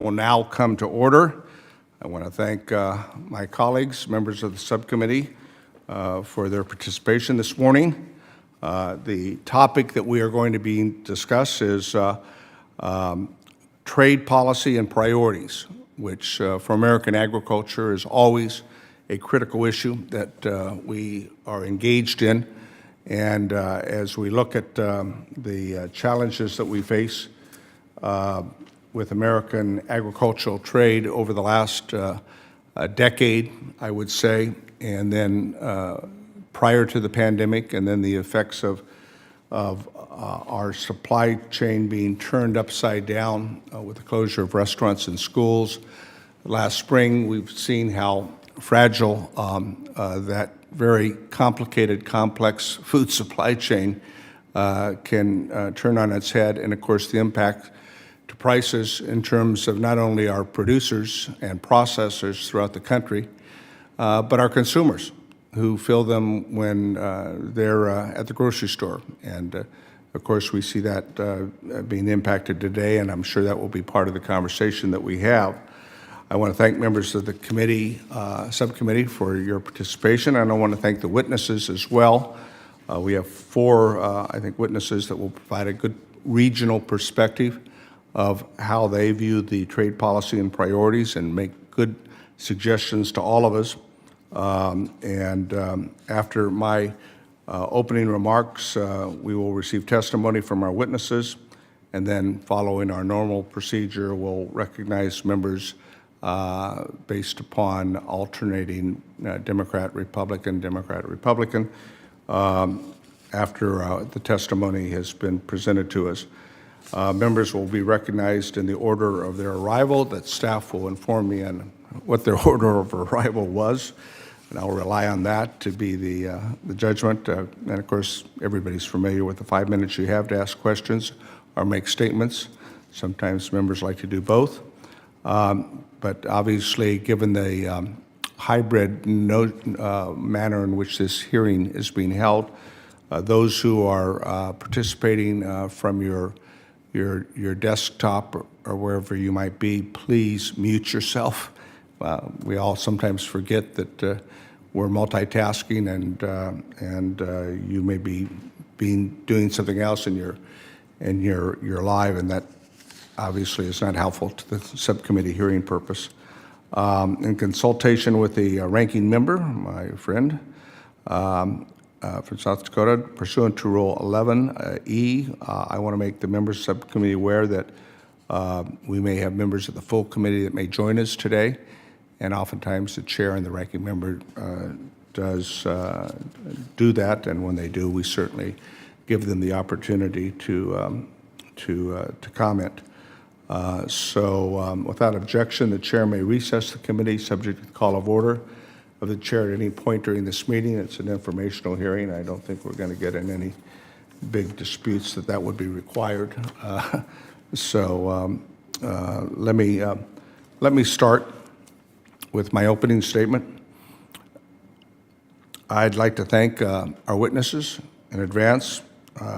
Will now come to order. I want to thank my colleagues, members of the subcommittee, for their participation this morning. The topic that we are going to be discuss is trade policy and priorities, which for American agriculture is always a critical issue that we are engaged in. And as we look at the challenges that we face with American agricultural trade over the last decade, I would say, and then prior to the pandemic, and then the effects of our supply chain being turned upside down with the closure of restaurants and schools. Last spring, we've seen how fragile that very complicated, complex food supply chain can turn on its head, and of course the impact to prices in terms of not only our producers and processors throughout the country, but our consumers who fill them when they're at the grocery store. And of course we see that being impacted today, and I'm sure that will be part of the conversation that we have. I want to thank members of the committee, subcommittee for your participation, and I want to thank the witnesses as well. We have four, I think, witnesses that will provide a good regional perspective of how they view the trade policy and priorities and make good suggestions to all of us. After my opening remarks, we will receive testimony from our witnesses, and then following our normal procedure, we'll recognize members based upon alternating Democrat-Republican, Democrat-Republican after the testimony has been presented to us. Members will be recognized in the order of their arrival. That staff will inform me on what their order of arrival was, and I'll rely on that to be the judgment. And of course, everybody's familiar with the 5 minutes you have to ask questions or make statements. Sometimes members like to do both. But obviously, given the hybrid manner in which this hearing is being held, those who are participating from your desktop or wherever you might be, please mute yourself. We all sometimes forget that we're multitasking, and you may be doing something else and you're live, and that obviously is not helpful to the subcommittee hearing purpose. In consultation with the ranking member, my friend, from South Dakota, pursuant to Rule 11E, I want to make the members of the subcommittee aware that we may have members of the full committee that may join us today, and oftentimes the chair and the ranking member does do that, and when they do, we certainly give them the opportunity to comment. Without objection, the chair may recess the committee subject to the call of order of the chair at any point during this meeting. It's an informational hearing. I don't think we're going to get in any big disputes that would be required. Let me start with my opening statement. I'd like to thank our witnesses in advance.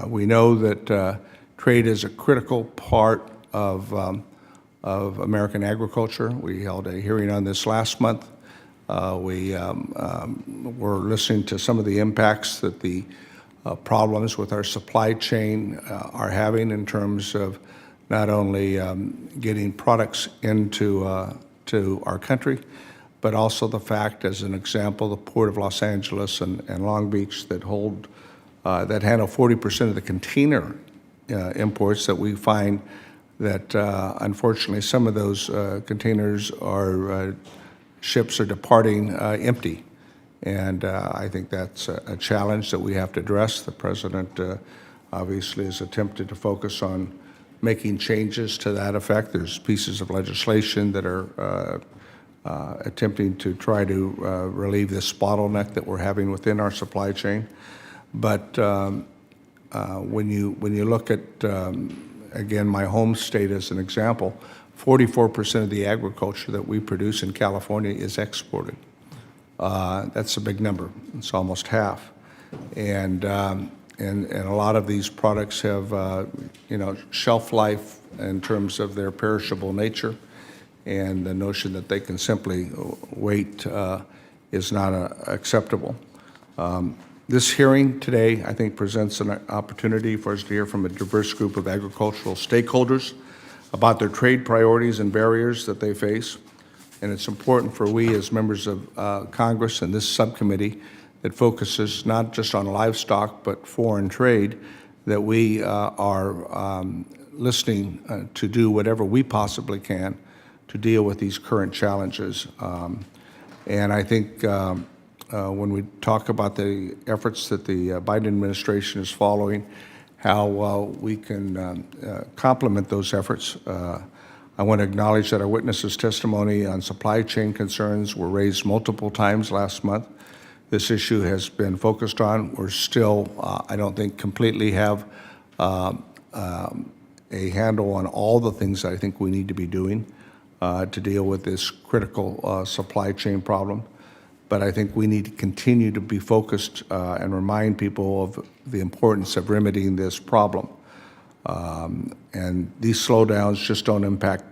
We know that trade is a critical part of American agriculture. We held a hearing on this last month. We were listening to some of the impacts that the problems with our supply chain are having in terms of not only getting products into to our country, but also the fact, as an example, the Port of Los Angeles and Long Beach that handle 40% of the container imports, that we find that unfortunately some of those containers are ships are departing empty, and I think that's a challenge that we have to address. The president obviously has attempted to focus on making changes to that effect. There's pieces of legislation that are attempting to try to relieve this bottleneck that we're having within our supply chain. But when you look at again, my home state as an example, 44% of the agriculture that we produce in California is exported. That's a big number. It's almost half. And a lot of these products have, shelf life in terms of their perishable nature. and the notion that they can simply wait is not acceptable. This hearing today, I think, presents an opportunity for us to hear from a diverse group of agricultural stakeholders about their trade priorities and barriers that they face. And it's important for we as members of Congress and this subcommittee that focuses not just on livestock but foreign trade, that we are listening to do whatever we possibly can to deal with these current challenges. And I think when we talk about the efforts that the Biden administration is following, how we can complement those efforts. I want to acknowledge that our witnesses' testimony on supply chain concerns were raised multiple times last month. This issue has been focused on. We're still, I don't think, completely have a handle on all the things that I think we need to be doing to deal with this critical supply chain problem. But I think we need to continue to be focused and remind people of the importance of remedying this problem. And these slowdowns just don't impact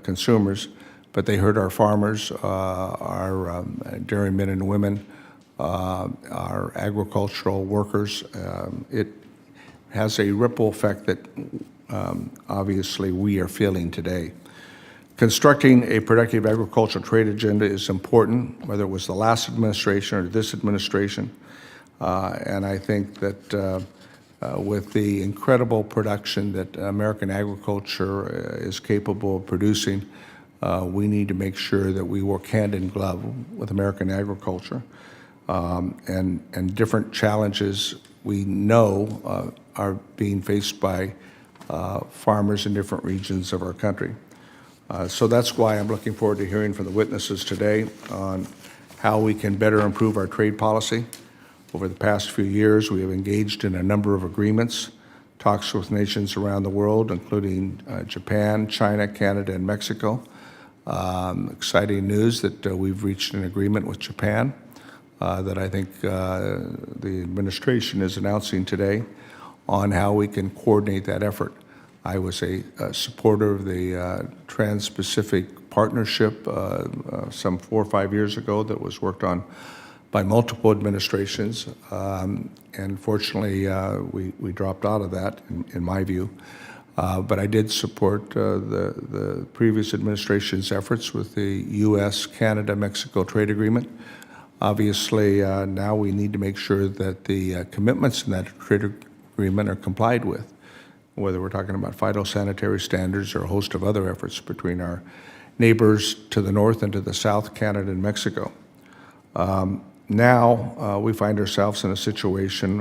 consumers, but they hurt our farmers, our dairymen and women, our agricultural workers. It has a ripple effect that obviously we are feeling today. Constructing a productive agricultural trade agenda is important, whether it was the last administration or this administration. And I think that with the incredible production that American agriculture is capable of producing, we need to make sure that we work hand in glove with American agriculture. And different challenges we know are being faced by farmers in different regions of our country. So that's why I'm looking forward to hearing from the witnesses today on how we can better improve our trade policy. Over the past few years, we have engaged in a number of agreements, talks with nations around the world, including Japan, China, Canada, and Mexico. Exciting news that we've reached an agreement with Japan that I think the administration is announcing today on how we can coordinate that effort. I was a supporter of the Trans-Pacific Partnership some 4 or 5 years ago that was worked on by multiple administrations, and fortunately we dropped out of that, in my view. But I did support the previous administration's efforts with the U.S., Canada, Mexico trade agreement. Obviously, now we need to make sure that the commitments in that trade agreement are complied with, whether we're talking about phytosanitary standards or a host of other efforts between our neighbors to the north and to the south, Canada and Mexico. Now we find ourselves in a situation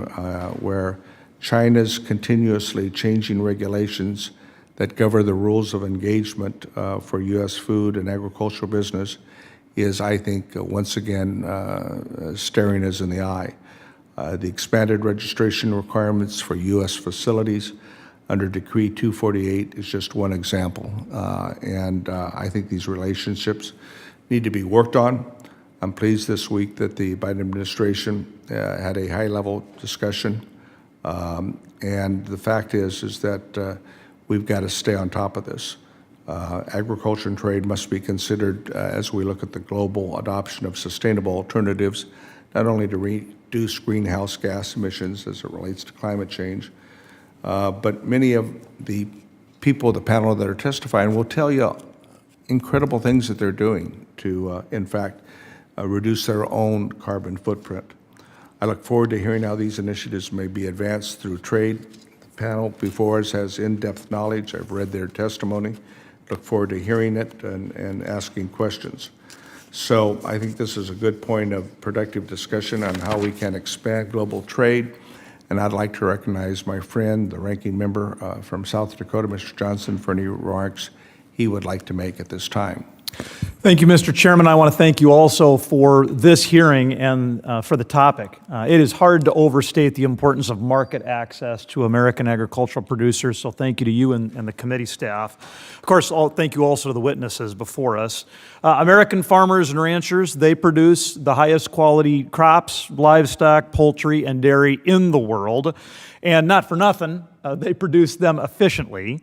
where China's continuously changing regulations that govern the rules of engagement for U.S. food and agricultural business is, I think, once again staring us in the eye. The expanded registration requirements for U.S. facilities under Decree 248 is just one example. And I think these relationships need to be worked on. I'm pleased this week that the Biden administration had a high-level discussion. And the fact is that we've got to stay on top of this. Agriculture and trade must be considered as we look at the global adoption of sustainable alternatives, not only to reduce greenhouse gas emissions as it relates to climate change, but many of the people of the panel that are testifying will tell you incredible things that they're doing to, in fact, reduce their own carbon footprint. I look forward to hearing how these initiatives may be advanced through trade. The panel before us has in-depth knowledge. I've read their testimony. Look forward to hearing it and asking questions. So I think this is a good point of productive discussion on how we can expand global trade. And I'd like to recognize my friend, the ranking member from South Dakota, Mr. Johnson, for any remarks he would like to make at this time. Thank you, Mr. Chairman. I want to thank you also for this hearing and for the topic. It is hard to overstate the importance of market access to American agricultural producers, so thank you to you and the committee staff. Of course, thank you also to the witnesses before us. American farmers and ranchers, they produce the highest quality crops, livestock, poultry, and dairy in the world. And not for nothing, they produce them efficiently.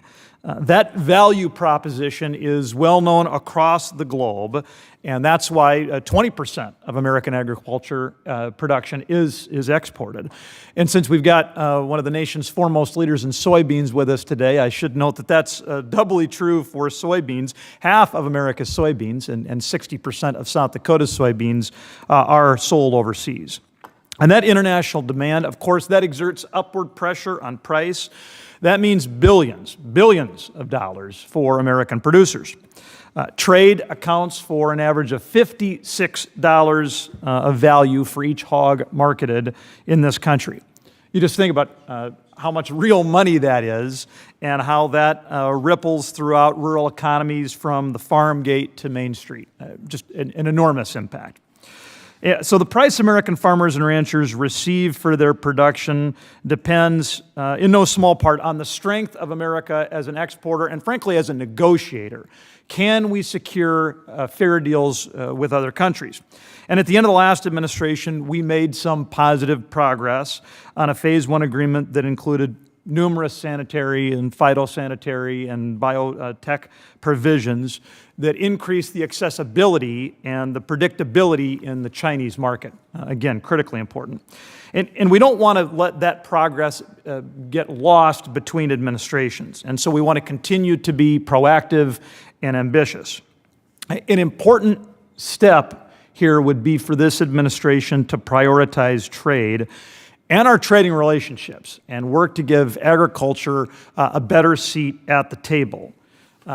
That value proposition is well known across the globe, and that's why 20% of American agriculture production is exported. And since we've got one of the nation's foremost leaders in soybeans with us today, I should note that that's doubly true for soybeans. Half of America's soybeans and 60% of South Dakota's soybeans are sold overseas. And that international demand, of course, that exerts upward pressure on price. That means billions of dollars for American producers. Trade accounts for an average of $56 of value for each hog marketed in this country. You just think about how much real money that is and how that ripples throughout rural economies from the farm gate to Main Street. Just an enormous impact. Yeah, so the price American farmers and ranchers receive for their production depends in no small part on the strength of America as an exporter and frankly as a negotiator. Can we secure fair deals with other countries? And at the end of the last administration, we made some positive progress on a Phase 1 agreement that included numerous sanitary and phytosanitary and biotech provisions that increase the accessibility and the predictability in the Chinese market. Again, critically important. And we don't want to let that progress get lost between administrations. And so we want to continue to be proactive and ambitious. An important step here would be for this administration to prioritize trade and our trading relationships and work to give agriculture a better seat at the table.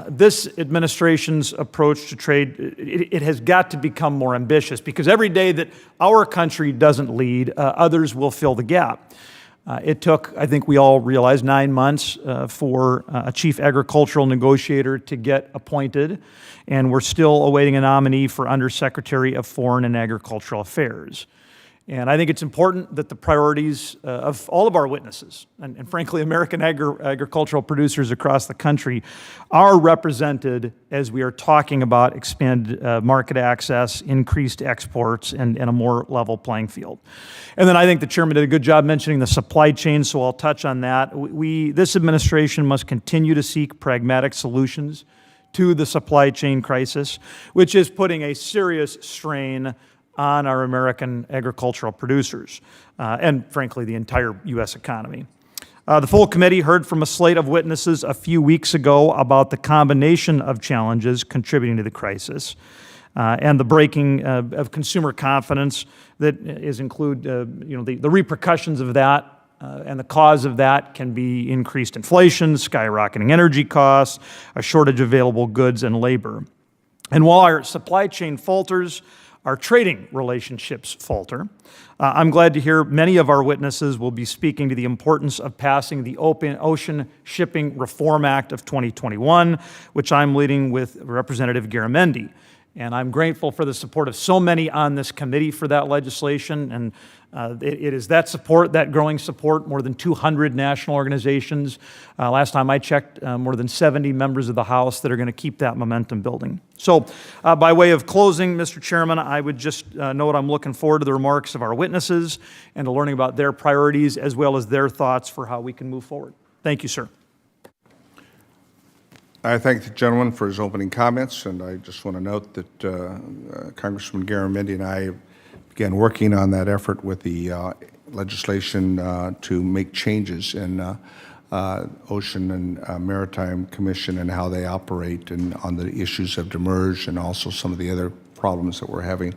This administration's approach to trade, it has got to become more ambitious because every day that our country doesn't lead, others will fill the gap. It took, I think we all realize, 9 months for a chief agricultural negotiator to get appointed, and we're still awaiting a nominee for Undersecretary of Foreign and Agricultural Affairs. And I think it's important that the priorities of all of our witnesses, and frankly, American agricultural producers across the country, are represented as we are talking about expanded market access, increased exports, and a more level playing field. And then I think the chairman did a good job mentioning the supply chain, so I'll touch on that. This administration must continue to seek pragmatic solutions to the supply chain crisis, which is putting a serious strain on our American agricultural producers and, frankly, the entire U.S. economy. The full committee heard from a slate of witnesses a few weeks ago about the combination of challenges contributing to the crisis and the breaking of consumer confidence that include the repercussions of that and the cause of that can be increased inflation, skyrocketing energy costs, a shortage of available goods and labor. And while our supply chain falters, our trading relationships falter. I'm glad to hear many of our witnesses will be speaking to the importance of passing the Open Ocean Shipping Reform Act of 2021, which I'm leading with Representative Garamendi. And I'm grateful for the support of so many on this committee for that legislation. And it is that support, that growing support, more than 200 national organizations. Last time I checked, more than 70 members of the House that are going to keep that momentum building. So by way of closing, Mr. Chairman, I would just note I'm looking forward to the remarks of our witnesses and to learning about their priorities as well as their thoughts for how we can move forward. Thank you, sir. I thank the gentleman for his opening comments, and I just want to note that Congressman Garamendi and I began working on that effort with the legislation to make changes in Ocean and Maritime Commission and how they operate and on the issues of demurrage and also some of the other problems that we're having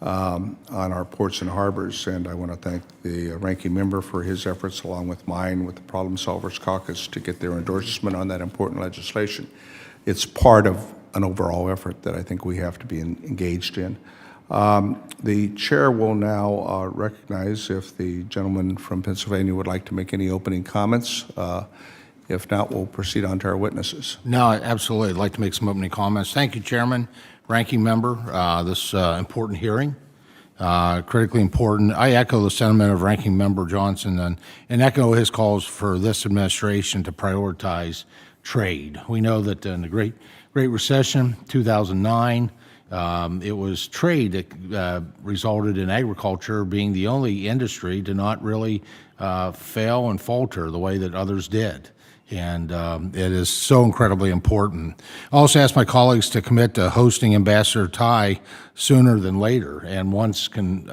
on our ports and harbors. And I want to thank the ranking member for his efforts along with mine with the Problem Solvers Caucus to get their endorsement on that important legislation. It's part of an overall effort that I think we have to be engaged in. The chair will now recognize if the gentleman from Pennsylvania would like to make any opening comments. If not, we'll proceed on to our witnesses. No, absolutely. I'd like to make some opening comments. Thank you, Chairman, Ranking Member. This important hearing, critically important. I echo the sentiment of Ranking Member Johnson and echo his calls for this administration to prioritize trade. We know that in the Great Recession, 2009, it was trade that resulted in agriculture being the only industry to not really fail and falter the way that others did. And it is so incredibly important. I also asked my colleagues to commit to hosting Ambassador Tai sooner than later, and once can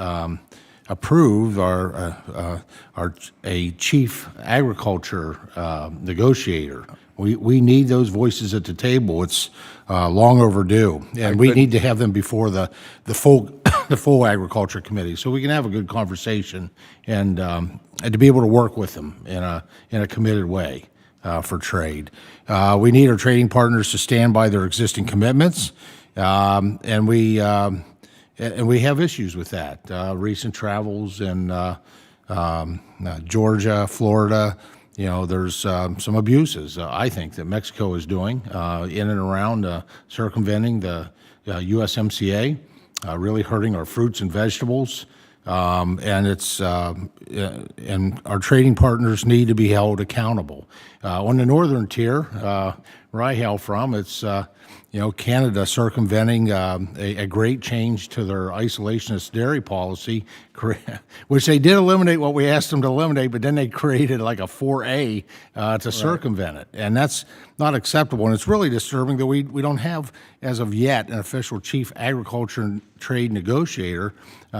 approve a chief agriculture negotiator. We need those voices at the table. It's long overdue, and we need to have them before the full the full agriculture committee, so we can have a good conversation and to be able to work with them in a committed way for trade. We need our trading partners to stand by their existing commitments, and we have issues with that. Recent travels in Georgia, Florida. There's some abuses, I think, that Mexico is doing in and around circumventing the USMCA, really hurting our fruits and vegetables. And our trading partners need to be held accountable. On the northern tier, where I hail from, it's Canada circumventing a great change to their isolationist dairy policy, which they did eliminate what we asked them to eliminate, but then they created like a 4A to circumvent it. And that's not acceptable. And it's really disturbing that we don't have, as of yet, an official chief agriculture and trade negotiator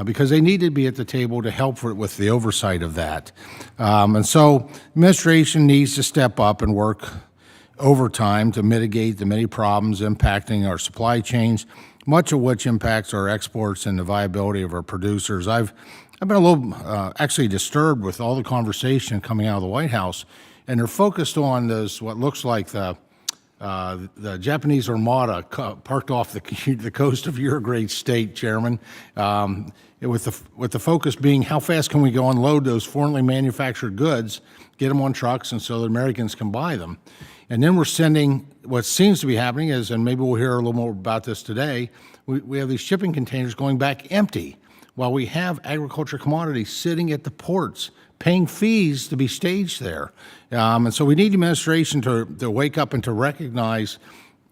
because they need to be at the table to help with the oversight of that. And so administration needs to step up and work overtime to mitigate the many problems impacting our supply chains, much of which impacts our exports and the viability of our producers. I've been a little actually disturbed with all the conversation coming out of the White House, and they're focused on this what looks like the Japanese Armada parked off the coast of your great state, Chairman, with the focus being how fast can we go unload those foreignly manufactured goods, get them on trucks, and so that Americans can buy them. And then we're sending, what seems to be happening is, and maybe we'll hear a little more about this today, we have these shipping containers going back empty while we have agriculture commodities sitting at the ports, paying fees to be staged there. And so we need administration to wake up and to recognize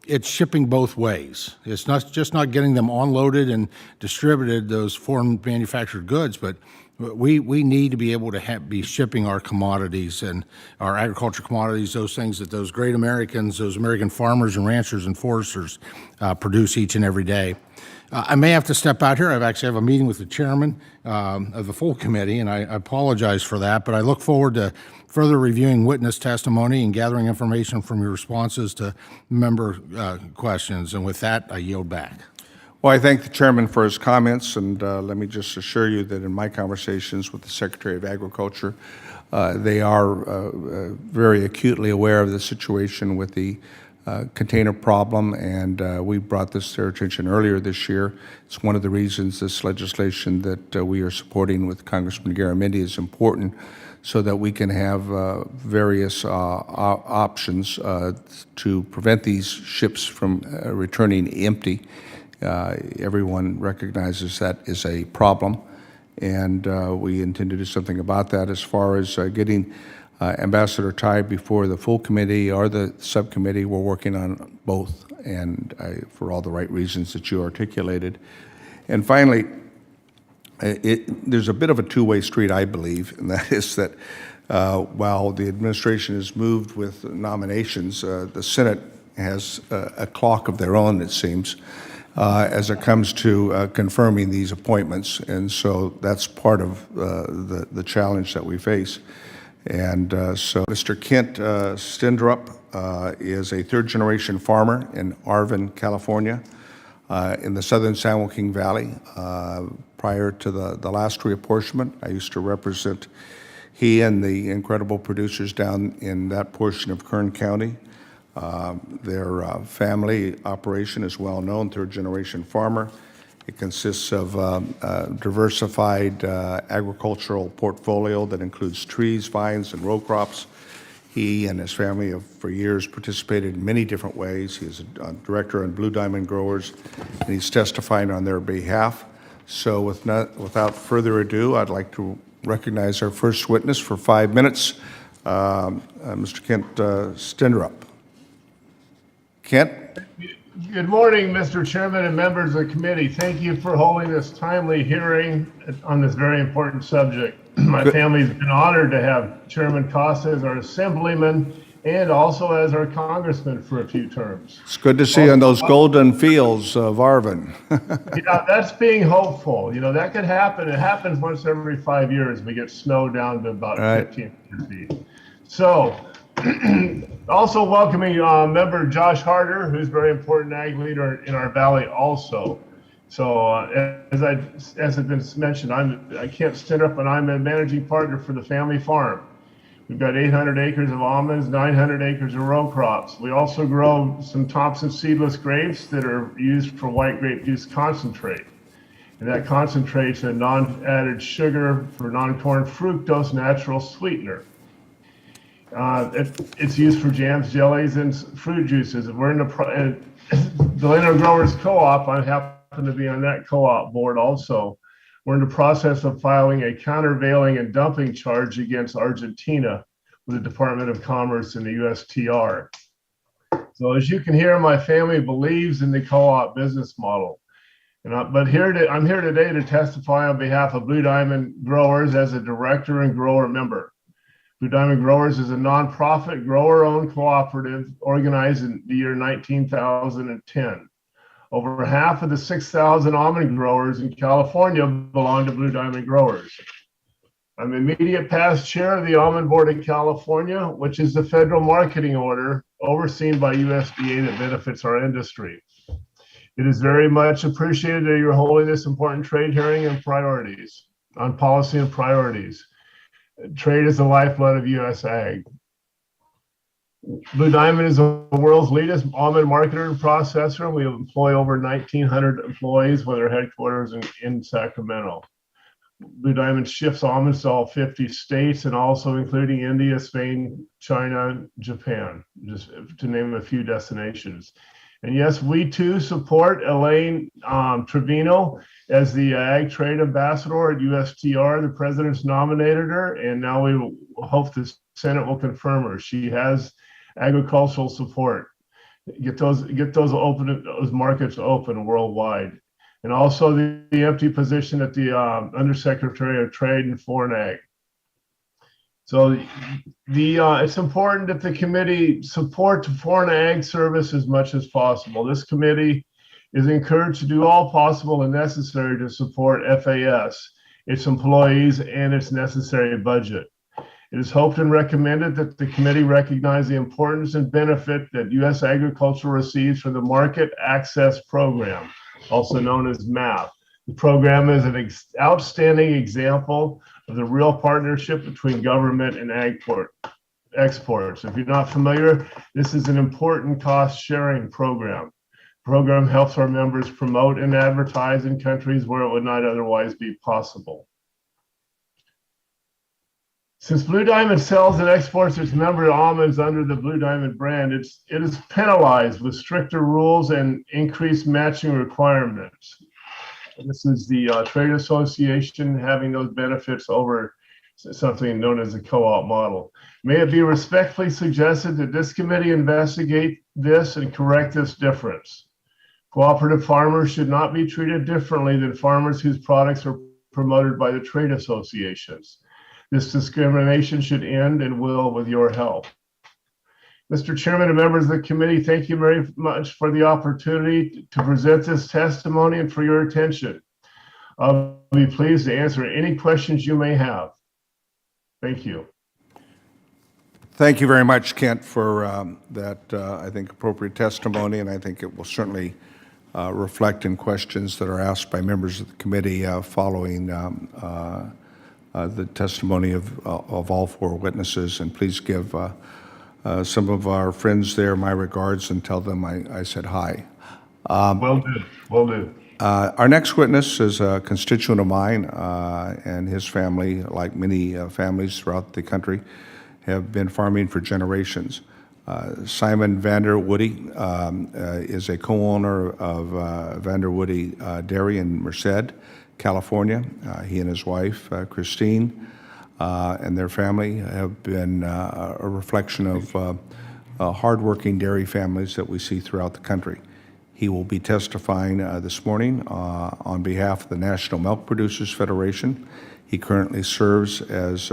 it's shipping both ways. It's not just not getting them unloaded and distributed, those foreign manufactured goods, but we need to be able to be shipping our commodities and our agriculture commodities, those things that those great Americans, those American farmers and ranchers and foresters produce each and every day. I may have to step out here. I actually have a meeting with the chairman of the full committee, and I apologize for that, but I look forward to further reviewing witness testimony and gathering information from your responses to member questions. And with that, I yield back. Well, I thank the chairman for his comments, and let me just assure you that in my conversations with the Secretary of Agriculture, they are very acutely aware of the situation with the container problem, and we brought this to their attention earlier this year. It's one of the reasons this legislation that we are supporting with Congressman Garamendi is important, so that we can have various options to prevent these ships from returning empty. Everyone recognizes that is a problem, and we intend to do something about that. As far as getting Ambassador Tai before the full committee or the subcommittee, we're working on both, and for all the right reasons that you articulated. And finally, there's a bit of a two-way street, I believe, and that is that while the administration has moved with nominations, the Senate has a clock of their own, it seems, as it comes to confirming these appointments. And so that's part of the challenge that we face. And so Mr. Kent Stenderup is a third-generation farmer in Arvin, California, in the southern San Joaquin Valley. Prior to the last reapportionment, I used to represent he and the incredible producers down in that portion of Kern County. Their family operation is well known, third-generation farmer. It consists of a diversified agricultural portfolio that includes trees, vines, and row crops. He and his family have for years participated in many different ways. He is a director on Blue Diamond Growers, and he's testifying on their behalf. So without further ado, I'd like to recognize our first witness for 5 minutes, Mr. Kent Stenderup. Kent? Good morning, Mr. Chairman and members of the committee. Thank you for holding this timely hearing on this very important subject. My family's been honored to have Chairman Costa as our assemblyman and also as our congressman for a few terms. It's good to see you on those golden fields of Arvin. Yeah, that's being hopeful. That could happen. It happens once every 5 years. We get snow down to about Right. 1,500 feet. So, also welcoming member Josh Harder, who's a very important ag leader in our valley also. So, as has been mentioned, I'm Kent Stenderup, and I'm a managing partner for the family farm. We've got 800 acres of almonds, 900 acres of row crops. We also grow some Thompson seedless grapes that are used for white grape juice concentrate. And that concentrate's a non-added sugar for non-corn fructose natural sweetener. It's used for jams, jellies, and fruit juices. We're in the Leno Growers Co-op. I happen to be on that co-op board also. We're in the process of filing a countervailing and dumping charge against Argentina with the Department of Commerce and the USTR. So as you can hear, my family believes in the co-op business model. I'm here today to testify on behalf of Blue Diamond Growers as a director and grower member. Blue Diamond Growers is a nonprofit grower-owned cooperative organized in the year 2010. Over half of the 6,000 almond growers in California belong to Blue Diamond Growers. I'm immediate past chair of the Almond Board in California, which is the federal marketing order overseen by USDA that benefits our industry. It is very much appreciated that you're holding this important trade hearing on policy and priorities. Trade is the lifeblood of U.S. ag. Blue Diamond is the world's leading almond marketer and processor. We employ over 1,900 employees with our headquarters in Sacramento. Blue Diamond ships almonds to all 50 states and also including India, Spain, China, Japan, just to name a few destinations. And yes, we too support Elaine Trevino as the Ag Trade Ambassador at USTR. The president's nominated her, and now we hope the Senate will confirm her. She has agricultural support. Get those markets open worldwide. And also the empty position at the Undersecretary of Trade and Foreign Ag. So it's important that the committee support the foreign ag service as much as possible. This committee is encouraged to do all possible and necessary to support FAS, its employees, and its necessary budget. It is hoped and recommended that the committee recognize the importance and benefit that U.S. agriculture receives from the Market Access Program, also known as MAP. The program is an outstanding example of the real partnership between government and exports. If you're not familiar, this is an important cost-sharing program. The program helps our members promote and advertise in countries where it would not otherwise be possible. Since Blue Diamond sells and exports its member almonds under the Blue Diamond brand, it is penalized with stricter rules and increased matching requirements. This is the trade association having those benefits over something known as the co-op model. May it be respectfully suggested that this committee investigate this and correct this difference. Cooperative farmers should not be treated differently than farmers whose products are promoted by the trade associations. This discrimination should end and will with your help. Mr. Chairman and members of the committee, thank you very much for the opportunity to present this testimony and for your attention. I'll be pleased to answer any questions you may have. Thank you. Thank you very much, Kent, for that, I think, appropriate testimony, and I think it will certainly reflect in questions that are asked by members of the committee following the testimony of all four witnesses. And please give some of our friends there my regards and tell them I said hi. Will do. Our next witness is a constituent of mine, and his family, like many families throughout the country, have been farming for generations. Simon VanderWoude is a co-owner of VanderWoude Dairy in Merced, California. He and his wife, Christine, and their family have been a reflection of hardworking dairy families that we see throughout the country. He will be testifying this morning on behalf of the National Milk Producers Federation. He currently serves as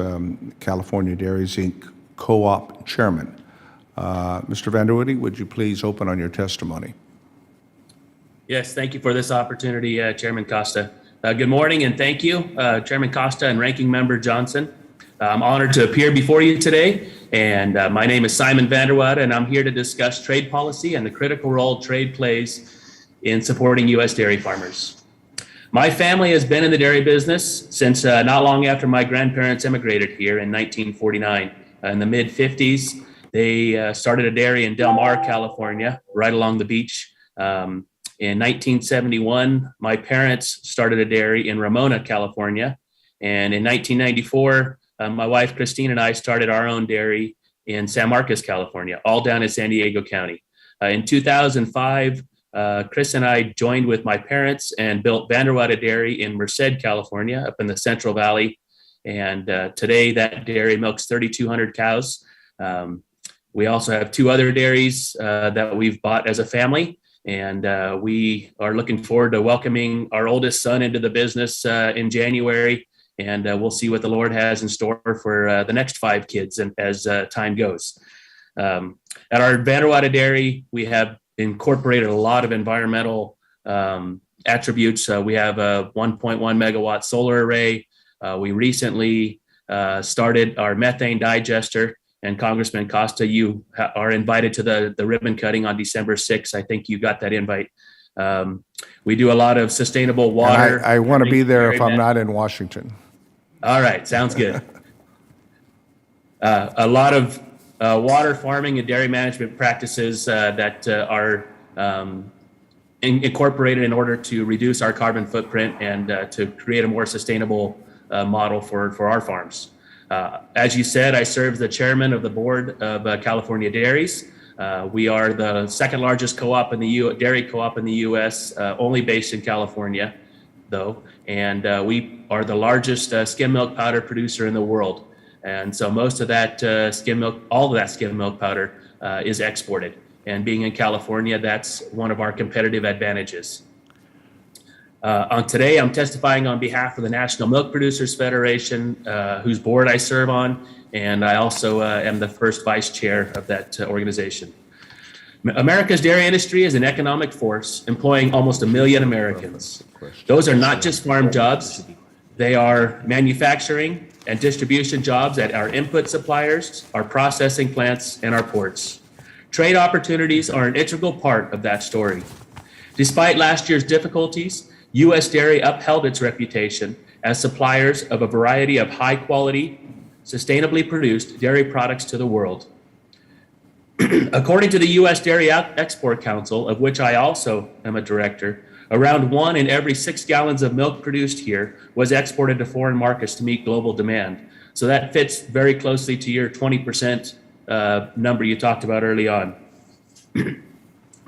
California Dairies Inc. Co-op chairman. Mr. VanderWoude, would you please open on your testimony? Yes, thank you for this opportunity, Chairman Costa. Good morning and thank you, Chairman Costa and Ranking Member Johnson. I'm honored to appear before you today, and my name is Simon VanderWoude, and I'm here to discuss trade policy and the critical role trade plays in supporting U.S. dairy farmers. My family has been in the dairy business since not long after my grandparents immigrated here in 1949. In the mid-50s, they started a dairy in Del Mar, California, right along the beach. In 1971, my parents started a dairy in Ramona, California. And in 1994, my wife, Christine, and I started our own dairy in San Marcos, California, all down in San Diego County. In 2005, Chris and I joined with my parents and built VanderWoude Dairy in Merced, California, up in the Central Valley. And today that dairy milks 3,200 cows. We also have two other dairies that we've bought as a family. And we are looking forward to welcoming our oldest son into the business in January. And we'll see what the Lord has in store for the next 5 kids and as time goes. At our VanderWoude Dairy, we have incorporated a lot of environmental attributes. We have a 1.1 megawatt solar array. We recently started our methane digester. And Congressman Costa, you are invited to the ribbon cutting on December 6th. I think you got that invite. We do a lot of sustainable water. I want to be there if I'm not in Washington. All right, sounds good. A lot of water farming and dairy management practices that are incorporated in order to reduce our carbon footprint and to create a more sustainable model for our farms. As you said, I serve as the chairman of the board of California Dairies. We are the second largest co-op in the dairy co-op in the U.S., only based in California, though. And we are the largest skim milk powder producer in the world. And so most of that skim milk, all of that skim milk powder is exported. And being in California, that's one of our competitive advantages. Today, I'm testifying on behalf of the National Milk Producers Federation, whose board I serve on, and I also am the first vice chair of that organization. America's dairy industry is an economic force employing almost 1 million Americans. Those are not just farm jobs. They are manufacturing and distribution jobs at our input suppliers, our processing plants, and our ports. Trade opportunities are an integral part of that story. Despite last year's difficulties, U.S. dairy upheld its reputation as suppliers of a variety of high-quality, sustainably produced dairy products to the world. According to the U.S. Dairy Export Council, of which I also am a director, around 1 in every 6 gallons of milk produced here was exported to foreign markets to meet global demand. So that fits very closely to your 20% number you talked about early on.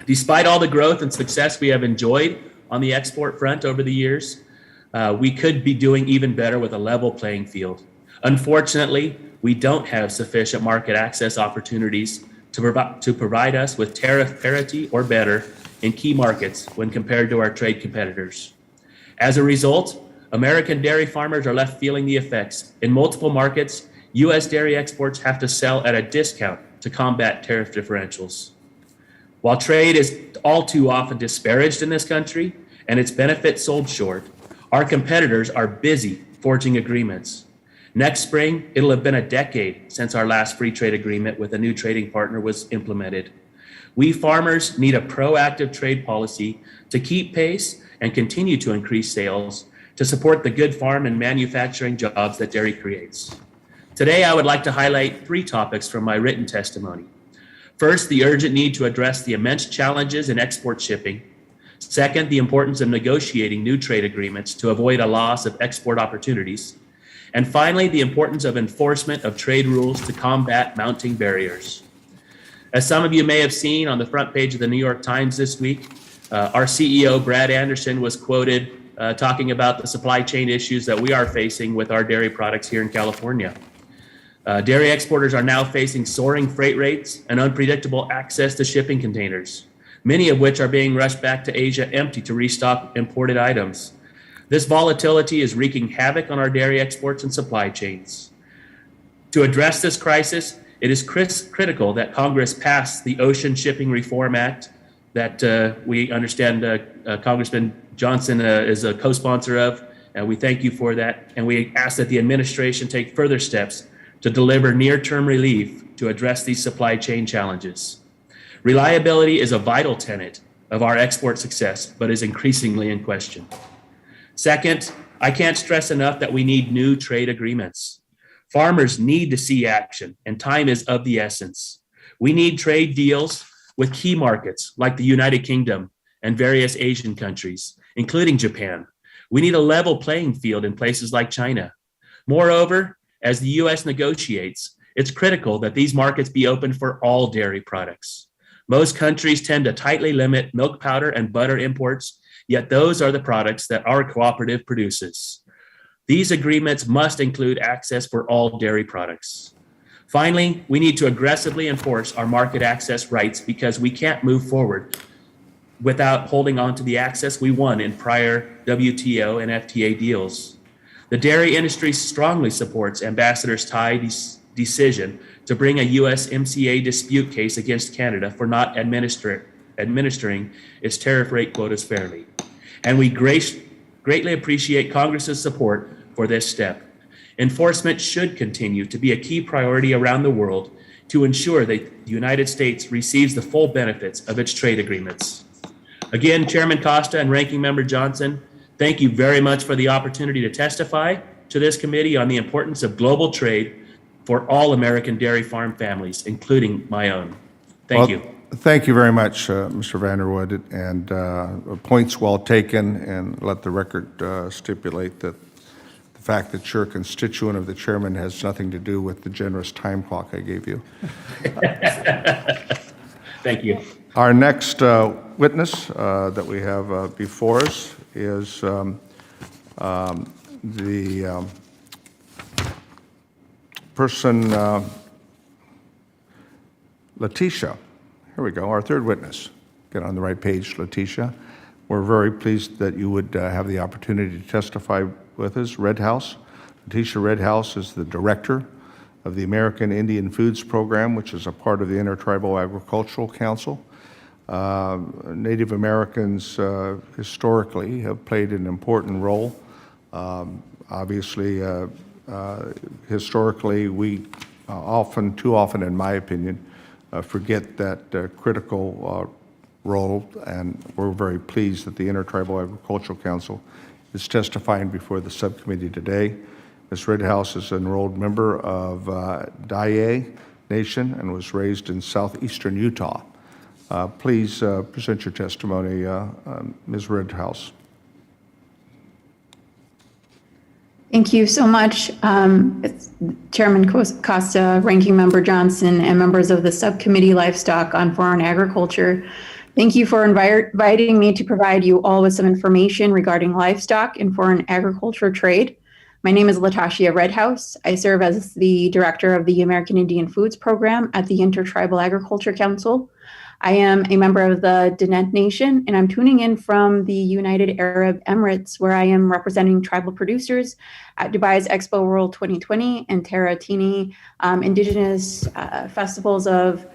Despite all the growth and success we have enjoyed on the export front over the years, we could be doing even better with a level playing field. Unfortunately, we don't have sufficient market access opportunities to provide us with tariff parity or better in key markets when compared to our trade competitors. As a result, American dairy farmers are left feeling the effects. In multiple markets, U.S. dairy exports have to sell at a discount to combat tariff differentials. While trade is all too often disparaged in this country and its benefits sold short, our competitors are busy forging agreements. Next spring, it'll have been a decade since our last free trade agreement with a new trading partner was implemented. We farmers need a proactive trade policy to keep pace and continue to increase sales to support the good farm and manufacturing jobs that dairy creates. Today, I would like to highlight 3 topics from my written testimony. First, the urgent need to address the immense challenges in export shipping. Second, the importance of negotiating new trade agreements to avoid a loss of export opportunities. And finally, the importance of enforcement of trade rules to combat mounting barriers. As some of you may have seen on the front page of the New York Times this week, our CEO, Brad Anderson, was quoted talking about the supply chain issues that we are facing with our dairy products here in California. Dairy exporters are now facing soaring freight rates and unpredictable access to shipping containers, many of which are being rushed back to Asia empty to restock imported items. This volatility is wreaking havoc on our dairy exports and supply chains. To address this crisis, It is critical that Congress pass the Ocean Shipping Reform Act that we understand Congressman Johnson is a co-sponsor of, and we thank you for that. And we ask that the administration take further steps to deliver near-term relief to address these supply chain challenges. Reliability is a vital tenet of our export success, but is increasingly in question. Second, I can't stress enough that we need new trade agreements. Farmers need to see action, and time is of the essence. We need trade deals with key markets like the United Kingdom and various Asian countries, including Japan. We need a level playing field in places like China. Moreover, as the U.S. negotiates, it's critical that these markets be open for all dairy products. Most countries tend to tightly limit milk powder and butter imports, yet those are the products that our cooperative produces. These agreements must include access for all dairy products. Finally, we need to aggressively enforce our market access rights because we can't move forward without holding on to the access we won in prior WTO and FTA deals. The dairy industry strongly supports Ambassador Tai's decision to bring a USMCA dispute case against Canada for not administering its tariff rate quotas fairly. And we greatly appreciate Congress's support for this step. Enforcement should continue to be a key priority around the world to ensure that the United States receives the full benefits of its trade agreements. Again, Chairman Costa and Ranking Member Johnson, thank you very much for the opportunity to testify to this committee on the importance of global trade for all American dairy farm families, including my own. Thank you. Thank you very much, Mr. VanderWoude, and points well taken, and let the record stipulate that the fact that you're a constituent of the chairman has nothing to do with the generous time clock I gave you. Thank you. Our next witness that we have before us is the person, Latashia. Here we go, our third witness. Get on the right page, Latashia. We're very pleased that you would have the opportunity to testify with us. Redhouse. Latashia Redhouse is the director of the American Indian Foods Program, which is a part of the Intertribal Agricultural Council. Native Americans historically have played an important role. Obviously, historically, we too often, in my opinion, forget that critical role, and we're very pleased that the Intertribal Agricultural Council is testifying before the subcommittee today. Ms. Redhouse is an enrolled member of Dye Nation and was raised in southeastern Utah. Please present your testimony, Ms. Redhouse. Thank you so much, Chairman Costa, Ranking Member Johnson, and members of the Subcommittee Livestock on Foreign Agriculture. Thank you for inviting me to provide you all with some information regarding livestock and foreign agriculture trade. My name is Latashia Redhouse. I serve as the director of the American Indian Foods Program at the Intertribal Agriculture Council. I am a member of the Diné Nation, and I'm tuning in from the United Arab Emirates, where I am representing tribal producers at Dubai's Expo World 2020 and Taratini Indigenous Festival of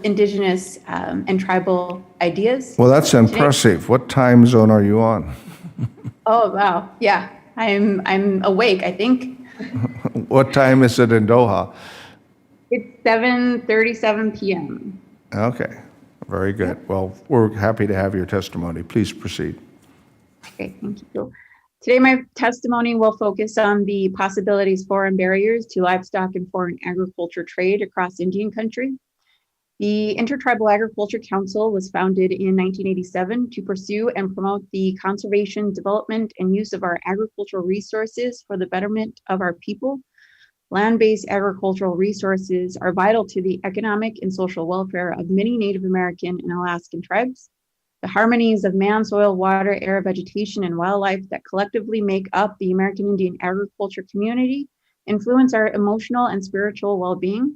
Indigenous and Tribal Ideas. Well, that's impressive. What time zone are you on? Oh, wow. Yeah, I'm awake, I think. What time is it in Doha? It's 7:37 p.m. Okay, very good. Well, we're happy to have your testimony. Please proceed. Okay, thank you. Today, my testimony will focus on the possibilities for and barriers to livestock and foreign agriculture trade across Indian country. The Intertribal Agriculture Council was founded in 1987 to pursue and promote the conservation, development, and use of our agricultural resources for the betterment of our people. Land-based agricultural resources are vital to the economic and social welfare of many Native American and Alaskan tribes. The harmonies of man, soil, water, air, vegetation, and wildlife that collectively make up the American Indian agriculture community influence our emotional and spiritual well-being.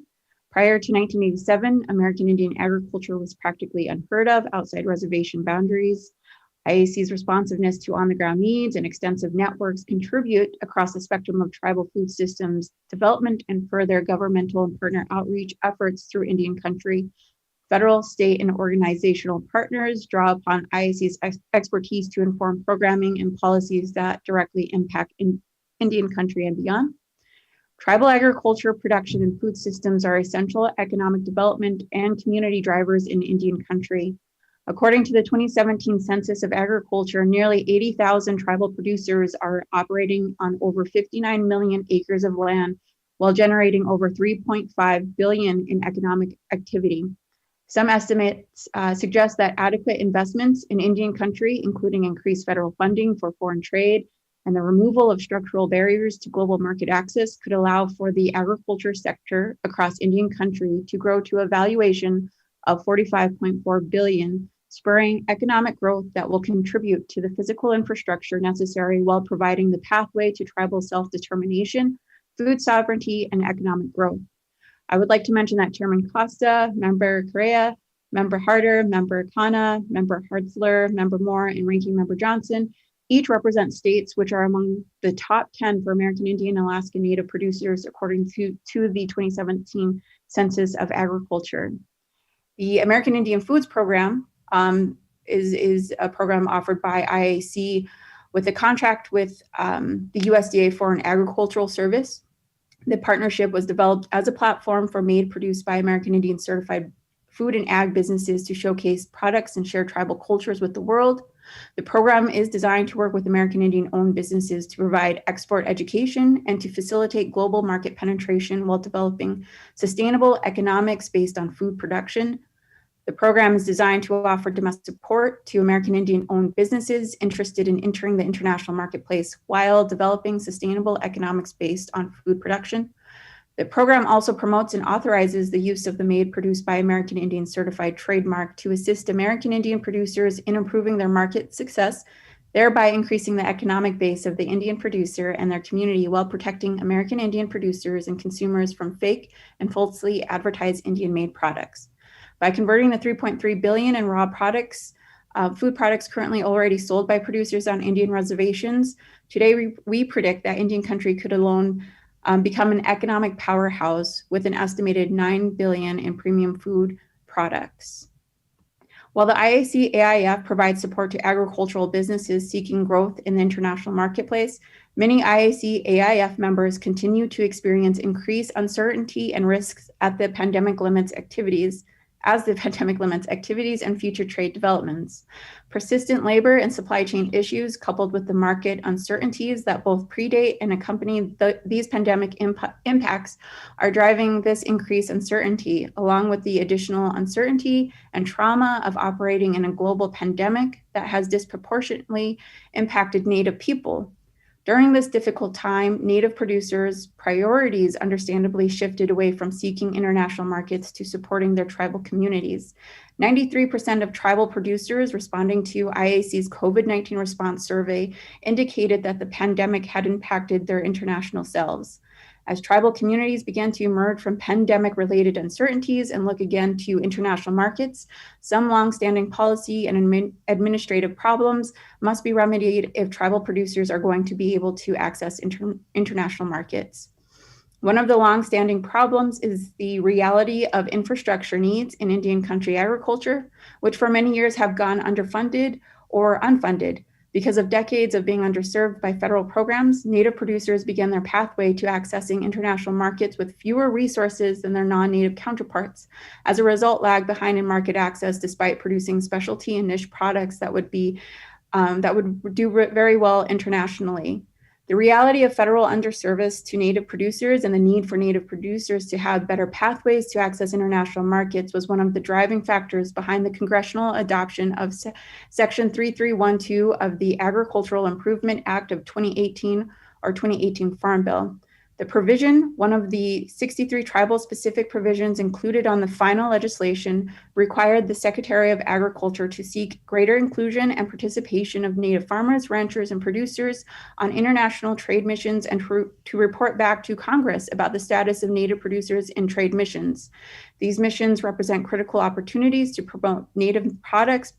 Prior to 1987, American Indian agriculture was practically unheard of outside reservation boundaries. IAC's responsiveness to on-the-ground needs and extensive networks contribute across the spectrum of tribal food systems development and further governmental and partner outreach efforts through Indian country. Federal, state, and organizational partners draw upon IAC's expertise to inform programming and policies that directly impact Indian country and beyond. Tribal agriculture, production, and food systems are essential economic development and community drivers in Indian country. According to the 2017 Census of Agriculture, nearly 80,000 tribal producers are operating on over 59 million acres of land while generating over 3.5 billion in economic activity. Some estimates suggest that adequate investments in Indian country, including increased federal funding for foreign trade and the removal of structural barriers to global market access, could allow for the agriculture sector across Indian country to grow to a valuation of 45.4 billion, spurring economic growth that will contribute to the physical infrastructure necessary while providing the pathway to tribal self-determination, food sovereignty, and economic growth. I would like to mention that Chairman Costa, Member Correa, Member Harder, Member Khanna, Member Hartzler, Member Moore, and Ranking Member Johnson each represent states which are among the top 10 for American Indian and Alaska Native producers, according to the 2017 Census of Agriculture. The American Indian Foods Program is a program offered by IAC with a contract with the USDA for an agricultural service. The partnership was developed as a platform for made produced by American Indian certified food and ag businesses to showcase products and share tribal cultures with the world. The program is designed to work with American Indian owned businesses to provide export education and to facilitate global market penetration while developing sustainable economics based on food production. The program is designed to offer domestic support to American Indian-owned businesses interested in entering the international marketplace while developing sustainable economics based on food production. The program also promotes and authorizes the use of the Made Produced by American Indian certified trademark to assist American Indian producers in improving their market success, thereby increasing the economic base of the Indian producer and their community while protecting American Indian producers and consumers from fake and falsely advertised Indian-made products. By converting the 3.3 billion in raw products, food products currently already sold by producers on Indian reservations, today we predict that Indian country could alone become an economic powerhouse with an estimated 9 billion in premium food products. While the IAC AIF provides support to agricultural businesses seeking growth in the international marketplace, many IAC AIF members continue to experience increased uncertainty and risks as the pandemic limits activities and future trade developments. Persistent labor and supply chain issues, coupled with the market uncertainties that both predate and accompany these pandemic impacts, are driving this increased uncertainty, along with the additional uncertainty and trauma of operating in a global pandemic that has disproportionately impacted Native people. During this difficult time, Native producers' priorities understandably shifted away from seeking international markets to supporting their tribal communities. 93% of tribal producers responding to IAC's COVID-19 response survey indicated that the pandemic had impacted their international selves. As tribal communities began to emerge from pandemic-related uncertainties and look again to international markets, some longstanding policy and administrative problems must be remedied if tribal producers are going to be able to access international markets. One of the longstanding problems is the reality of infrastructure needs in Indian country agriculture, which for many years have gone underfunded or unfunded. Because of decades of being underserved by federal programs, Native producers began their pathway to accessing international markets with fewer resources than their non-Native counterparts. As a result, lag behind in market access despite producing specialty and niche products that would do very well internationally. The reality of federal underservice to Native producers and the need for Native producers to have better pathways to access international markets was one of the driving factors behind the congressional adoption of Section 3312 of the Agricultural Improvement Act of 2018, or 2018 Farm Bill. The provision, one of the 63 tribal-specific provisions included on the final legislation, required the Secretary of Agriculture to seek greater inclusion and participation of Native farmers, ranchers, and producers on international trade missions and to report back to Congress about the status of Native producers in trade missions. These missions represent critical opportunities to promote Native products,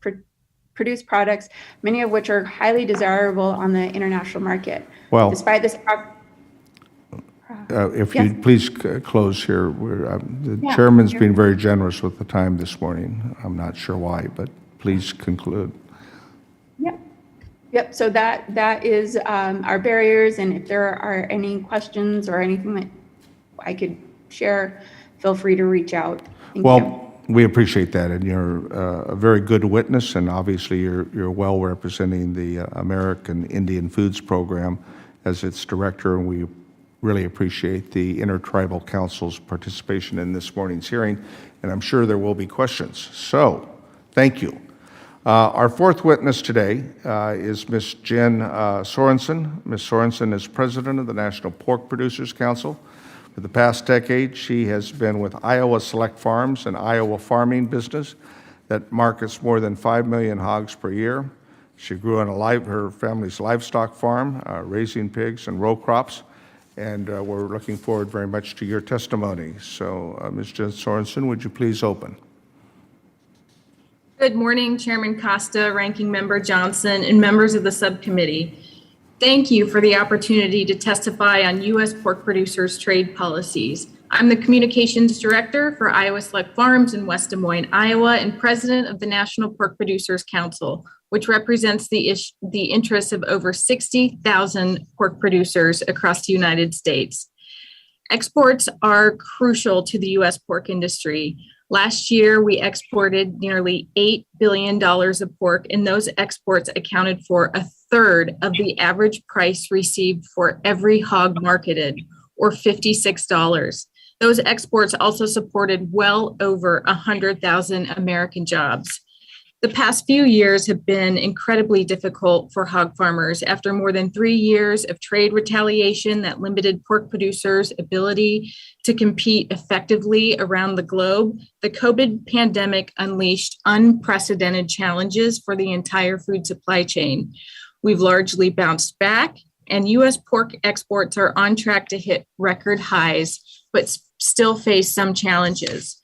produced products, many of which are highly desirable on the international market. Well, Despite this, if Yes. you'd please close here. The Yeah, chairman's sure. been very generous with the time this morning. I'm not sure why, but please conclude. Yep. Yep. So that is our barriers. And if there are any questions or anything that I could share, feel free to reach out. Thank you. Well, we appreciate that, and you're a very good witness, and obviously you're well representing the American Indian Foods Program as its director, and we really appreciate the Intertribal Council's participation in this morning's hearing, and I'm sure there will be questions. So, thank you. Our fourth witness today is Ms. Jen Sorensen. Ms. Sorensen is president of the National Pork Producers Council. For the past decade, she has been with Iowa Select Farms, an Iowa farming business that markets more than 5 million hogs per year. She grew on her family's livestock farm, raising pigs and row crops, and we're looking forward very much to your testimony. So, Ms. Jen Sorensen, would you please open? Good morning, Chairman Costa, Ranking Member Johnson, and members of the subcommittee. Thank you for the opportunity to testify on U.S. pork producers' trade policies. I'm the Communications Director for Iowa Select Farms in West Des Moines, Iowa, and President of the National Pork Producers Council, which represents the interests of over 60,000 pork producers across the United States. Exports are crucial to the U.S. pork industry. Last year, we exported nearly $8 billion of pork, and those exports accounted for a third of the average price received for every hog marketed, or $56. Those exports also supported well over 100,000 American jobs. The past few years have been incredibly difficult for hog farmers. After more than 3 years of trade retaliation that limited pork producers' ability to compete effectively around the globe, the COVID pandemic unleashed unprecedented challenges for the entire food supply chain. We've largely bounced back, and U.S. pork exports are on track to hit record highs, but still face some challenges.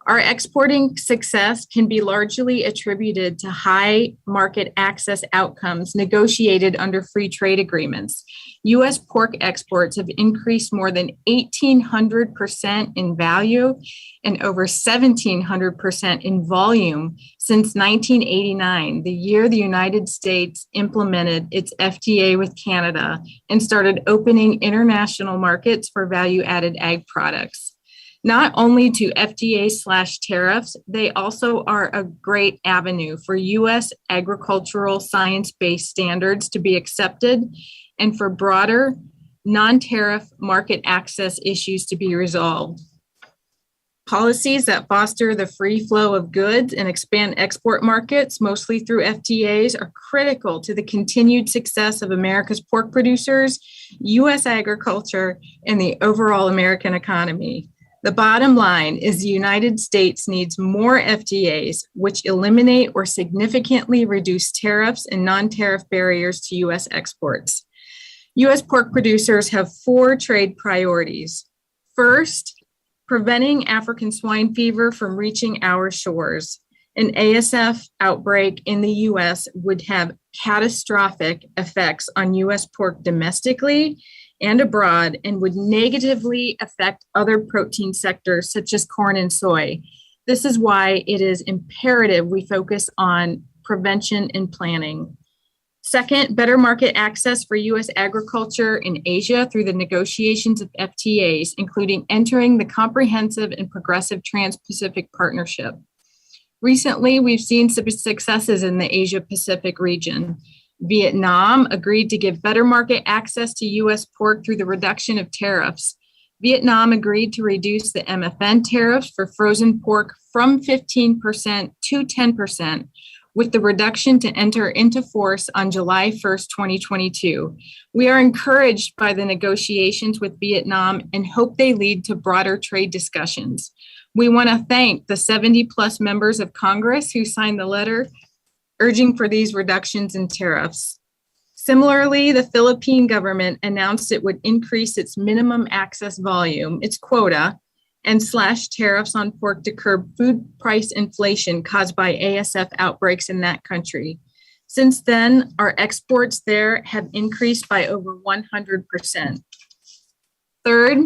Our exporting success can be largely attributed to high market access outcomes negotiated under free trade agreements. U.S. pork exports have increased more than 1,800% in value and over 1,700% in volume since 1989, the year the United States implemented its FTA with Canada and started opening international markets for value-added ag products. Not only to FTA/tariffs, they also are a great avenue for U.S. agricultural science-based standards to be accepted and for broader non-tariff market access issues to be resolved. Policies that foster the free flow of goods and expand export markets, mostly through FTAs, are critical to the continued success of America's pork producers, U.S. agriculture, and the overall American economy. The bottom line is the United States needs more FTAs, which eliminate or significantly reduce tariffs and non-tariff barriers to U.S. exports. U.S. pork producers have 4 trade priorities. First, preventing African swine fever from reaching our shores. An ASF outbreak in the U.S. would have catastrophic effects on U.S. pork domestically and abroad, and would negatively affect other protein sectors such as corn and soy. This is why it is imperative we focus on prevention and planning. Second, better market access for U.S. agriculture in Asia through the negotiations of FTAs, including entering the Comprehensive and Progressive Trans-Pacific Partnership. Recently, we've seen some successes in the Asia-Pacific region. Vietnam agreed to give better market access to U.S. pork through the reduction of tariffs. Vietnam agreed to reduce the MFN tariffs for frozen pork from 15% to 10%, with the reduction to enter into force on July 1st, 2022. We are encouraged by the negotiations with Vietnam and hope they lead to broader trade discussions. We want to thank the 70+ members of Congress who signed the letter urging for these reductions in tariffs. Similarly, the Philippine government announced it would increase its minimum access volume, its quota, and slashed tariffs on pork to curb food price inflation caused by ASF outbreaks in that country. Since then, our exports there have increased by over 100%. Third,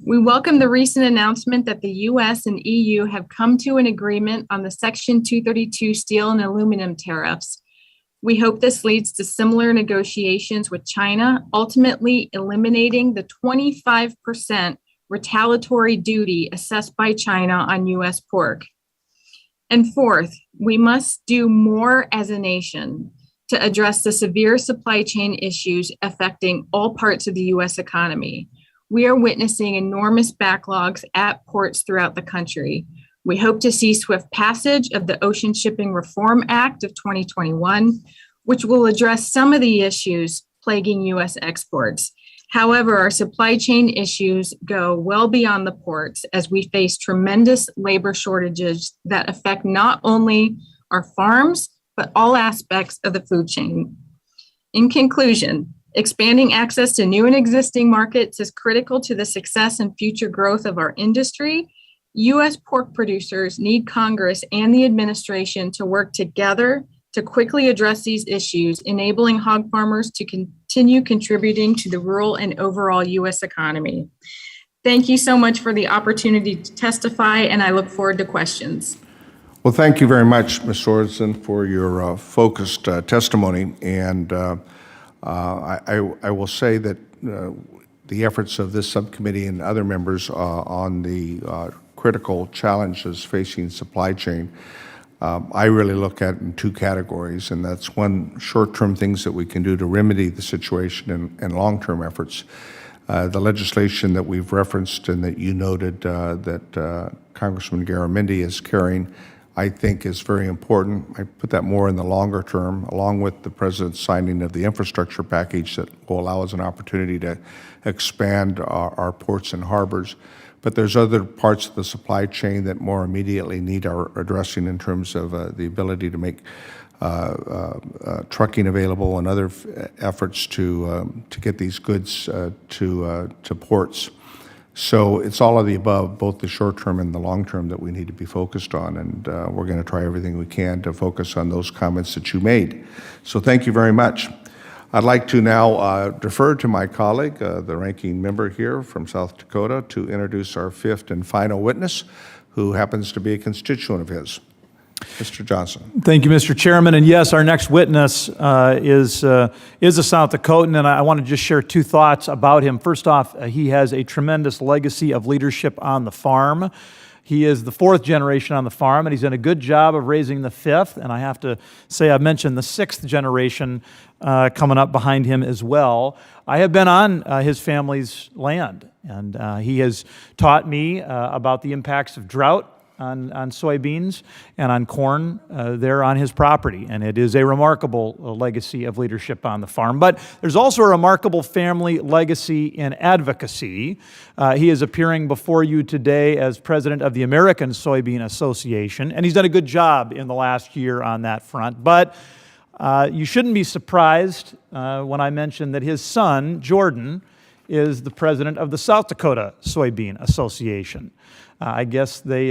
we welcome the recent announcement that the US and EU have come to an agreement on the Section 232 steel and aluminum tariffs. We hope this leads to similar negotiations with China, ultimately eliminating the 25% retaliatory duty assessed by China on US pork. And fourth, we must do more as a nation to address the severe supply chain issues affecting all parts of the US economy. We are witnessing enormous backlogs at ports throughout the country. We hope to see swift passage of the Ocean Shipping Reform Act of 2021, which will address some of the issues plaguing US exports. However, our supply chain issues go well beyond the ports as we face tremendous labor shortages that affect not only our farms, but all aspects of the food chain. In conclusion, expanding access to new and existing markets is critical to the success and future growth of our industry. U.S. pork producers need Congress and the administration to work together to quickly address these issues, enabling hog farmers to continue contributing to the rural and overall U.S. economy. Thank you so much for the opportunity to testify, and I look forward to questions. Well, thank you very much, Ms. Sorensen, for your focused testimony. And I will say that the efforts of this subcommittee and other members on the critical challenges facing supply chain, I really look at in two categories, and that's one, short-term things that we can do to remedy the situation, and long-term efforts. The legislation that we've referenced and that you noted that Congressman Garamendi is carrying, I think is very important. I put that more in the longer term, along with the President's signing of the infrastructure package that will allow us an opportunity to expand our ports and harbors. But there's other parts of the supply chain that more immediately need our addressing in terms of the ability to make trucking available and other efforts to get these goods to ports. So it's all of the above, both the short term and the long term, that we need to be focused on, and we're going to try everything we can to focus on those comments that you made. So thank you very much. I'd like to now defer to my colleague, the ranking member here from South Dakota, to introduce our fifth and final witness, who happens to be a constituent of his. Mr. Johnson. Thank you, Mr. Chairman. And yes, our next witness is a South Dakotan, and I want to just share two thoughts about him. First off, he has a tremendous legacy of leadership on the farm. He is the fourth generation on the farm, and he's done a good job of raising the fifth. And I have to say, I've mentioned the sixth generation coming up behind him as well. I have been on his family's land, and he has taught me about the impacts of drought on soybeans and on corn there on his property. And it is a remarkable legacy of leadership on the farm. But there's also a remarkable family legacy in advocacy. He is appearing before you today as president of the American Soybean Association, and he's done a good job in the last year on that front. But you shouldn't be surprised when I mention that his son, Jordan, is the president of the South Dakota Soybean Association. I guess they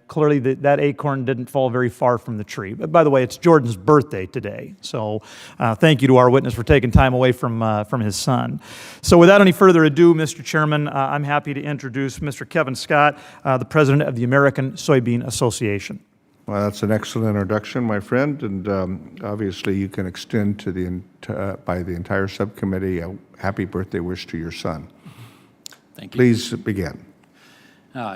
clearly that acorn didn't fall very far from the tree. But by the way, it's Jordan's birthday today, so thank you to our witness for taking time away from his son. So without any further ado, Mr. Chairman, I'm happy to introduce Mr. Kevin Scott, the president of the American Soybean Association. Well, that's an excellent introduction, my friend, and obviously you can extend to by the entire subcommittee a happy birthday wish to your son. Thank you. Please begin.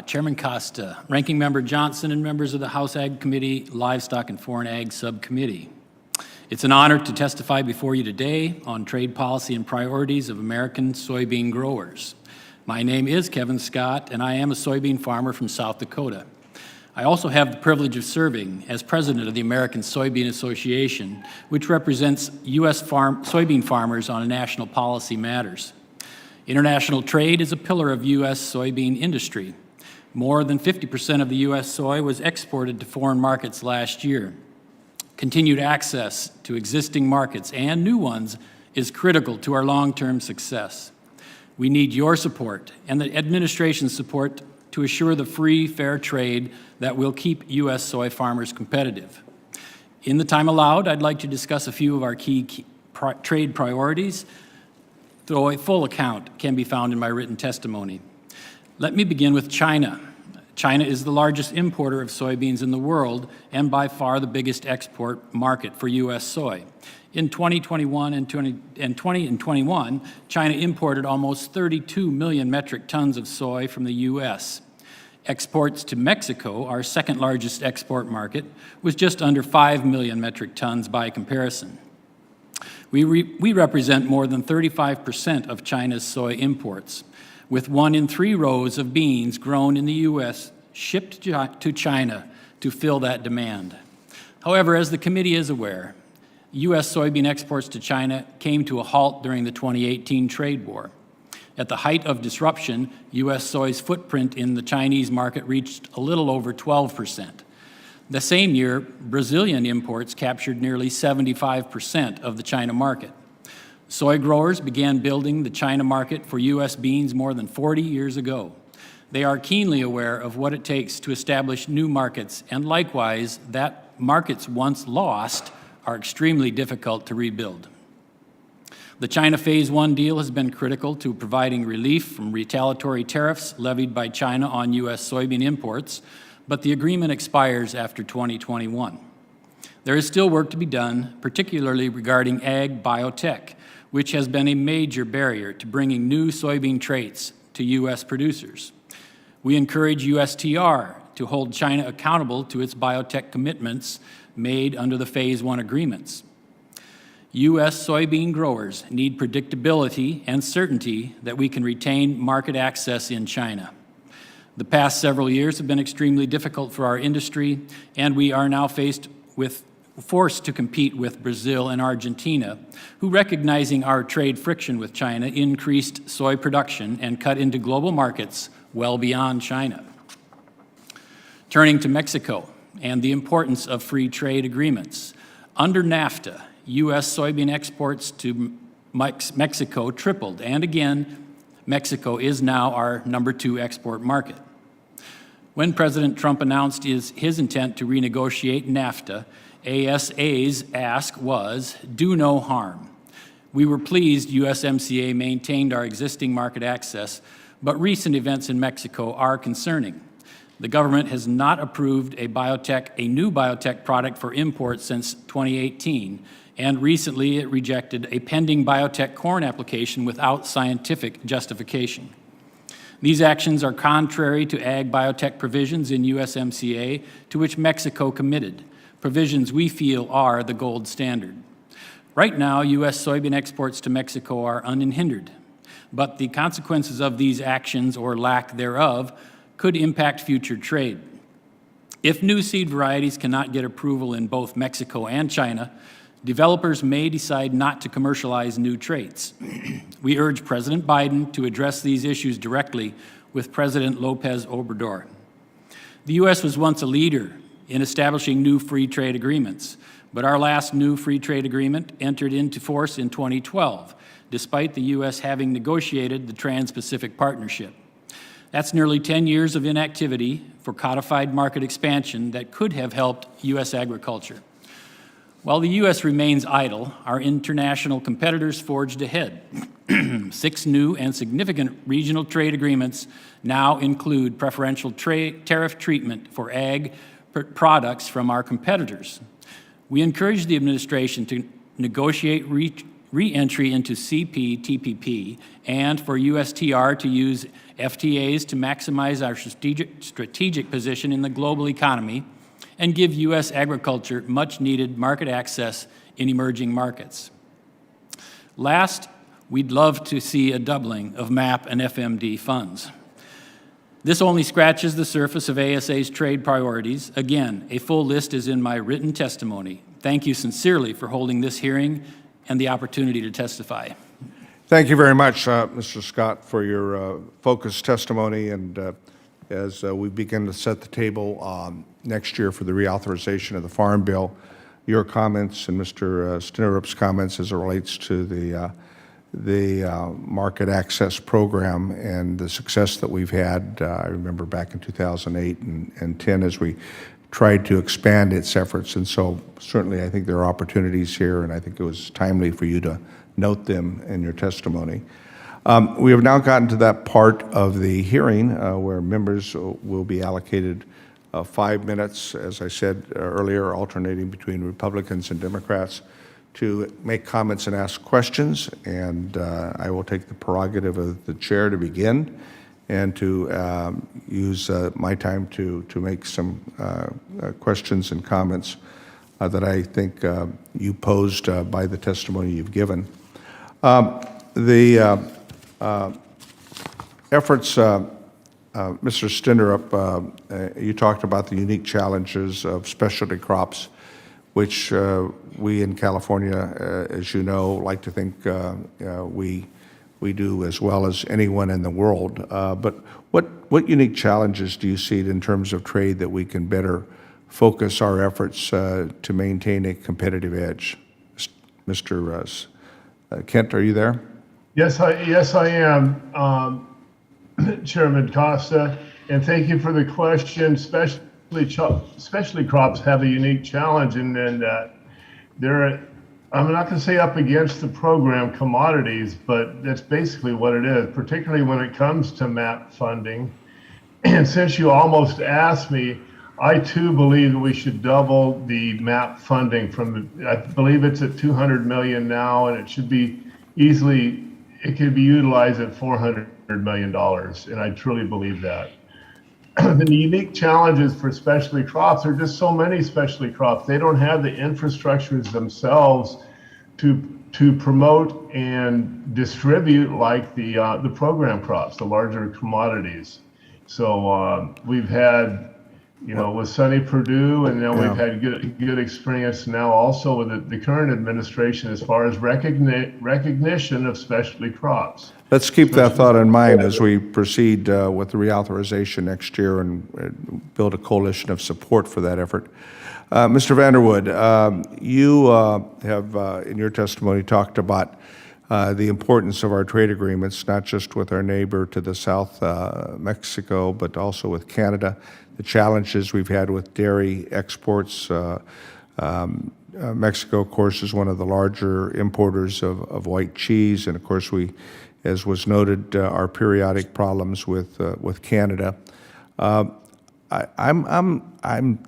Chairman Costa, Ranking Member Johnson, and members of the House Ag Committee, Livestock and Foreign Ag Subcommittee. It's an honor to testify before you today on trade policy and priorities of American soybean growers. My name is Kevin Scott, and I am a soybean farmer from South Dakota. I also have the privilege of serving as president of the American Soybean Association, which represents U.S. soybean farmers on national policy matters. International trade is a pillar of U.S. soybean industry. More than 50% of the U.S. soy was exported to foreign markets last year. Continued access to existing markets and new ones is critical to our long-term success. We need your support and the administration's support to to assure the free, fair trade that will keep U.S. soy farmers competitive. In the time allowed, I'd like to discuss a few of our key trade priorities, though a full account can be found in my written testimony. Let me begin with China. China is the largest importer of soybeans in the world and by far the biggest export market for U.S. soy. In 2021 and 2021, China imported almost 32 million metric tons of soy from the U.S. Exports to Mexico, our second largest export market, was just under 5 million metric tons by comparison. We represent more than 35% of China's soy imports, with 1 in 3 rows of beans grown in the U.S. shipped to China to fill that demand. However, as the committee is aware, U.S. soybean exports to China came to a halt during the 2018 trade war. At the height of disruption, U.S. soy's footprint in the Chinese market reached a little over 12%. The same year, Brazilian imports captured nearly 75% of the China market. Soy growers began building the China market for U.S. beans more than 40 years ago. They are keenly aware of what it takes to establish new markets, and likewise, that markets once lost are extremely difficult to rebuild. The China Phase 1 deal has been critical to providing relief from retaliatory tariffs levied by China on U.S. soybean imports, but the agreement expires after 2021. There is still work to be done, particularly regarding ag biotech, which has been a major barrier to bringing new soybean traits to U.S. producers. We encourage USTR to hold China accountable to its biotech commitments made under the Phase 1 agreements. U.S. soybean growers need predictability and certainty that we can retain market access in China. The past several years have been extremely difficult for our industry, and we are now forced to compete with Brazil and Argentina, who, recognizing our trade friction with China, increased soy production and cut into global markets well beyond China. Turning to Mexico and the importance of free trade agreements. Under NAFTA, U.S. soybean exports to Mexico tripled, and again, Mexico is now our #2 export market. When President Trump announced his intent to renegotiate NAFTA, ASA's ask was, do no harm. We were pleased USMCA maintained our existing market access, but recent events in Mexico are concerning. The government has not approved a new biotech product for import since 2018, and recently it rejected a pending biotech corn application without scientific justification. These actions are contrary to ag biotech provisions in USMCA, to which Mexico committed, provisions we feel are the gold standard. Right now, U.S. soybean exports to Mexico are unhindered, but the consequences of these actions or lack thereof could impact future trade. If new seed varieties cannot get approval in both Mexico and China, developers may decide not to commercialize new traits. We urge President Biden to address these issues directly with President Lopez Obrador. The U.S. was once a leader in establishing new free trade agreements, but our last new free trade agreement entered into force in 2012, despite the U.S. having negotiated the Trans-Pacific Partnership. That's nearly 10 years of inactivity for codified market expansion that could have helped U.S. agriculture. While the U.S. remains idle, our international competitors forged ahead. 6 new and significant regional trade agreements now include preferential tariff treatment for ag products from our competitors. We encourage the administration to negotiate re-entry into CPTPP and for USTR to use FTAs to maximize our strategic position in the global economy and give U.S. agriculture much-needed market access in emerging markets. Last, we'd love to see a doubling of MAP and FMD funds. This only scratches the surface of ASA's trade priorities. Again, a full list is in my written testimony. Thank you sincerely for holding this hearing and the opportunity to testify. Thank you very much, Mr. Scott, for your focused testimony. And as we begin to set the table next year for the reauthorization of the Farm Bill, your comments and Mr. Stenderup's comments as it relates to the market access program and the success that we've had. I remember back in 2008 and 10 as we tried to expand its efforts. And so certainly I think there are opportunities here, and I think it was timely for you to note them in your testimony. We have now gotten to that part of the hearing where members will be allocated 5 minutes, as I said earlier, alternating between Republicans and Democrats, to make comments and ask questions. And I will take the prerogative of the chair to begin and to use my time to make some questions and comments that I think you posed by the testimony you've given. The efforts, Mr. Stenderup, you talked about the unique challenges of specialty crops, which we in California, as you know, like to think we do as well as anyone in the world. But what unique challenges do you see in terms of trade that we can better focus our efforts to maintain a competitive edge? Mr. Kent, are you there? Yes, I am, Chairman Costa, and thank you for the question. Especially crops have a unique challenge in that I'm not going to say up against the program commodities, but that's basically what it is, particularly when it comes to MAP funding. And since you almost asked me, I too believe that we should double the MAP funding I believe it's at 200 million now, and it should be it could be utilized at $400 million, and I truly believe that. The unique challenges for specialty crops are just so many specialty crops. They don't have the infrastructures themselves to promote and distribute like the program crops, the larger commodities. So we've had, with Sonny Perdue, and then we've had good experience now also with the current administration as far as recognition of specialty crops. Let's keep that thought in mind as we proceed with the reauthorization next year and build a coalition of support for that effort. Mr. VanderWoude, you have, in your testimony, talked about the importance of our trade agreements, not just with our neighbor to the south, Mexico, but also with Canada, the challenges we've had with dairy exports. Mexico, of course, is one of the larger importers of white cheese, and of course we, as was noted, our periodic problems with Canada. I'm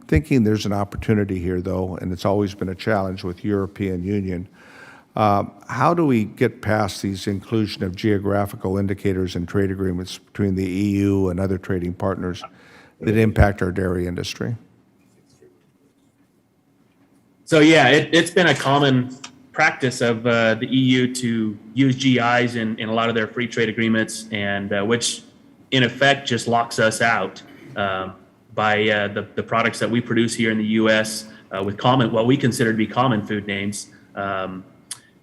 thinking there's an opportunity here, though, and it's always been a challenge with European Union. How do we get past these inclusion of geographical indicators in trade agreements between the EU and other trading partners that impact our dairy industry? So yeah, it's been a common practice of the EU to use GIs in a lot of their free trade agreements, and which in effect just locks us out by the products that we produce here in the U.S. With what we consider to be common food names.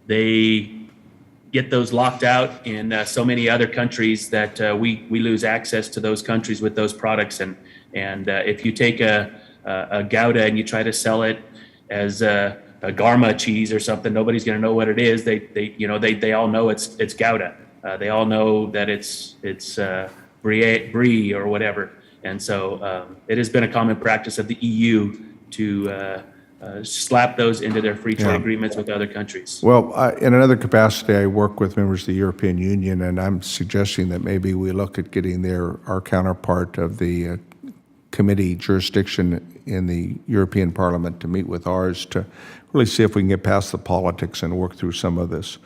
They get those locked out in so many other countries that we lose access to those countries with those products. And if you take a Gouda and you try to sell it as a Garma cheese or something, nobody's going to know what it is. They all know it's Gouda. They all know that it's Brie or whatever. And so it has been a common practice of the EU to slap those into their free trade agreements with other countries. Well, in another capacity, I work with members of the European Union, and I'm suggesting that maybe we look at getting our counterpart of the committee jurisdiction in the European Parliament to meet with ours to really see if we can get past the politics and work through some of this.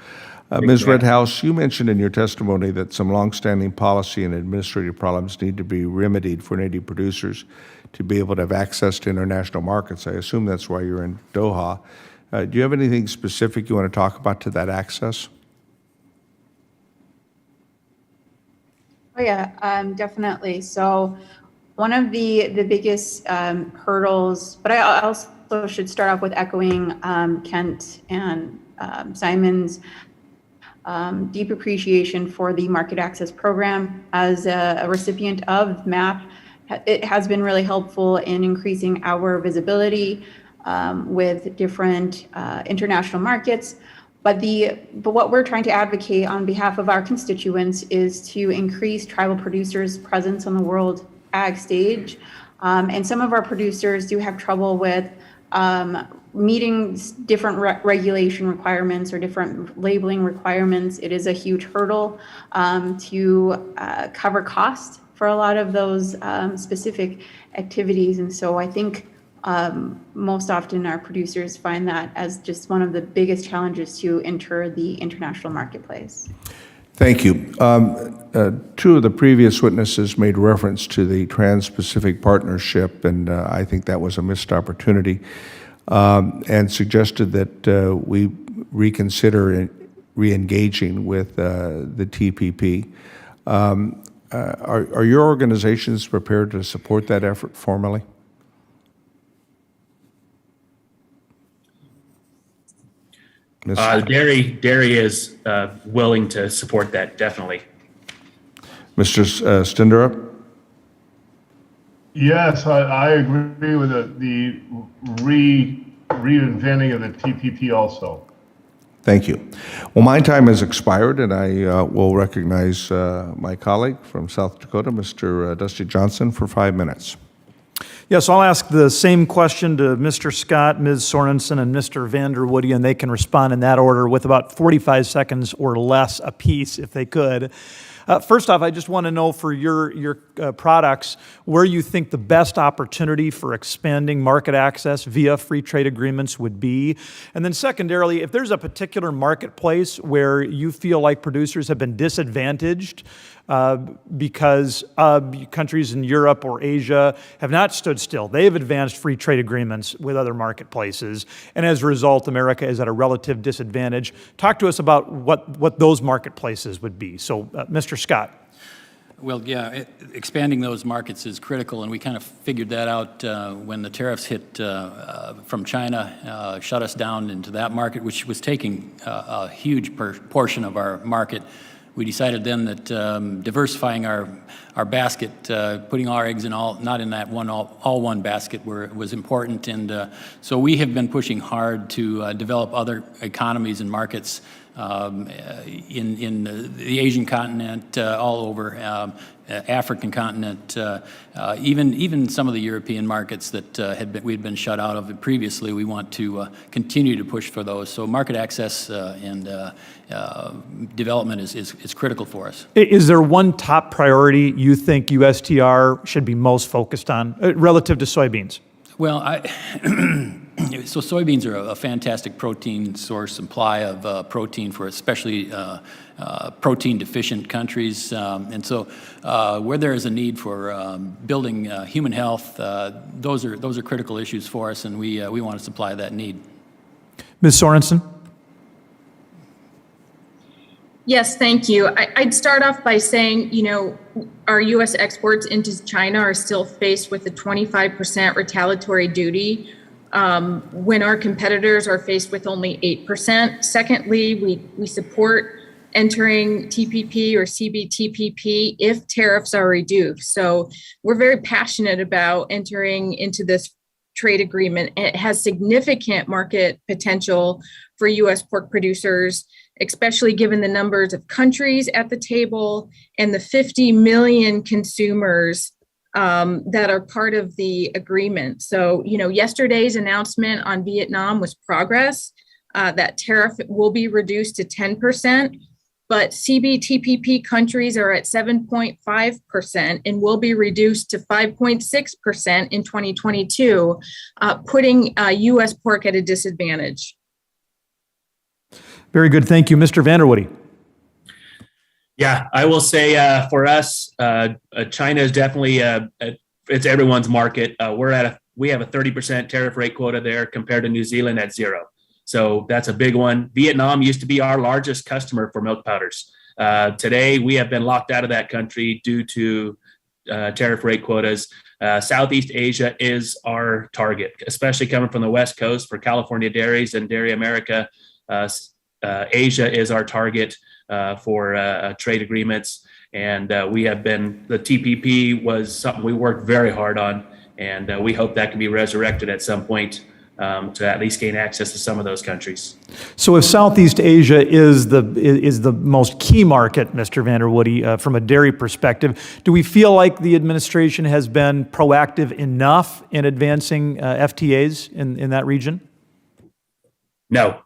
Ms. Redhouse, you mentioned in your testimony that some longstanding policy and administrative problems need to be remedied for native producers to be able to have access to international markets. I assume that's why you're in Doha. Do you have anything specific you want to talk about to that access? Oh yeah, definitely. So one of the biggest hurdles, but I also should start off with echoing Kent and Simon's deep appreciation for the market access program. As a recipient of MAP, it has been really helpful in increasing our visibility with different international markets, but what we're trying to advocate on behalf of our constituents is to increase tribal producers' presence on the world ag stage. And some of our producers do have trouble with meeting different regulation requirements or different labeling requirements. It is a huge hurdle to cover cost for a lot of those specific activities. And so I think most often our producers find that as just one of the biggest challenges to enter the international marketplace. Thank you. Two of the previous witnesses made reference to the Trans-Pacific Partnership, and I think that was a missed opportunity, and suggested that we reconsider re-engaging with the TPP. Are your organizations prepared to support that effort formally? Dairy is willing to support that, definitely. Mr. Stenderup? Yes, I agree with the reinventing of the TPP also. Thank you. Well, my time has expired, and I will recognize my colleague from South Dakota, Mr. Dusty Johnson, for 5 minutes. Yes, I'll ask the same question to Mr. Scott, Ms. Sorensen, and Mr. VanderWoude, and they can respond in that order with about 45 seconds or less apiece, if they could. First off, I just want to know for your products where you think the best opportunity for expanding market access via free trade agreements would be. And then secondarily, if there's a particular marketplace where you feel like producers have been disadvantaged because countries in Europe or Asia have not stood still. They've advanced free trade agreements with other marketplaces, and as a result, America is at a relative disadvantage. Talk to us about what those marketplaces would be. So, Mr. Scott. Well, yeah, expanding those markets is critical, and we kind of figured that out when the tariffs hit from China, shut us down into that market, which was taking a huge portion of our market. We decided then that diversifying our basket, putting our eggs in not in that one basket was important. And so we have been pushing hard to develop other economies and markets in the Asian continent, all over African continent, even some of the European markets that we'd been shut out of previously. We want to continue to push for those. So market access and development is critical for us. Is there one top priority you think USTR should be most focused on relative to soybeans? Well, so soybeans are a fantastic protein source, supply of protein for especially protein deficient countries. And so where there is a need for building human health, those are critical issues for us, and we want to supply that need. Ms. Sorensen? Yes, thank you. I'd start off by saying, our U.S. exports into China are still faced with a 25% retaliatory duty when our competitors are faced with only 8%. Secondly, we support entering TPP or CBTPP if tariffs are reduced. So we're very passionate about entering into this trade agreement. It has significant market potential for U.S. pork producers, especially given the numbers of countries at the table and the 50 million consumers that are part of the agreement. So, yesterday's announcement on Vietnam was progress. That tariff will be reduced to 10%, but CBTPP countries are at 7.5% and will be reduced to 5.6% in 2022, putting U.S. pork at a disadvantage. Very good. Thank you. Mr. VanderWoude. Yeah, I will say for us, China is definitely it's everyone's market. We have a 30% tariff rate quota there compared to New Zealand at 0. So that's a big one. Vietnam used to be our largest customer for milk powders. Today, we have been locked out of that country due to tariff rate quotas. Southeast Asia is our target, especially coming from the West Coast for California dairies and Dairy America. Asia is our target for trade agreements, and the TPP was something we worked very hard on, and we hope that can be resurrected at some point to at least gain access to some of those countries. So if Southeast Asia is the most key market, Mr. VanderWoude, from a dairy perspective, do we feel like the administration has been proactive enough in advancing FTAs in that region? No,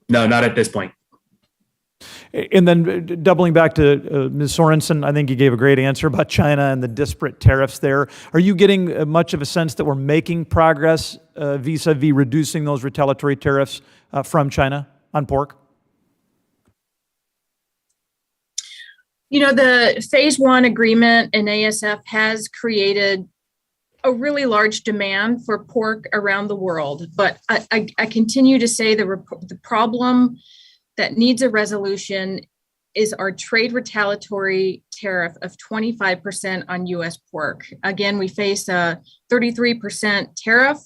not at this point. And then doubling back to Ms. Sorensen, I think you gave a great answer about China and the disparate tariffs there. Are you getting much of a sense that we're making progress vis-a-vis reducing those retaliatory tariffs from China on pork? You know, the phase 1 agreement in ASF has created a really large demand for pork around the world. But I continue to say the problem that needs a resolution is our trade retaliatory tariff of 25% on U.S. pork. Again, we face a 33% tariff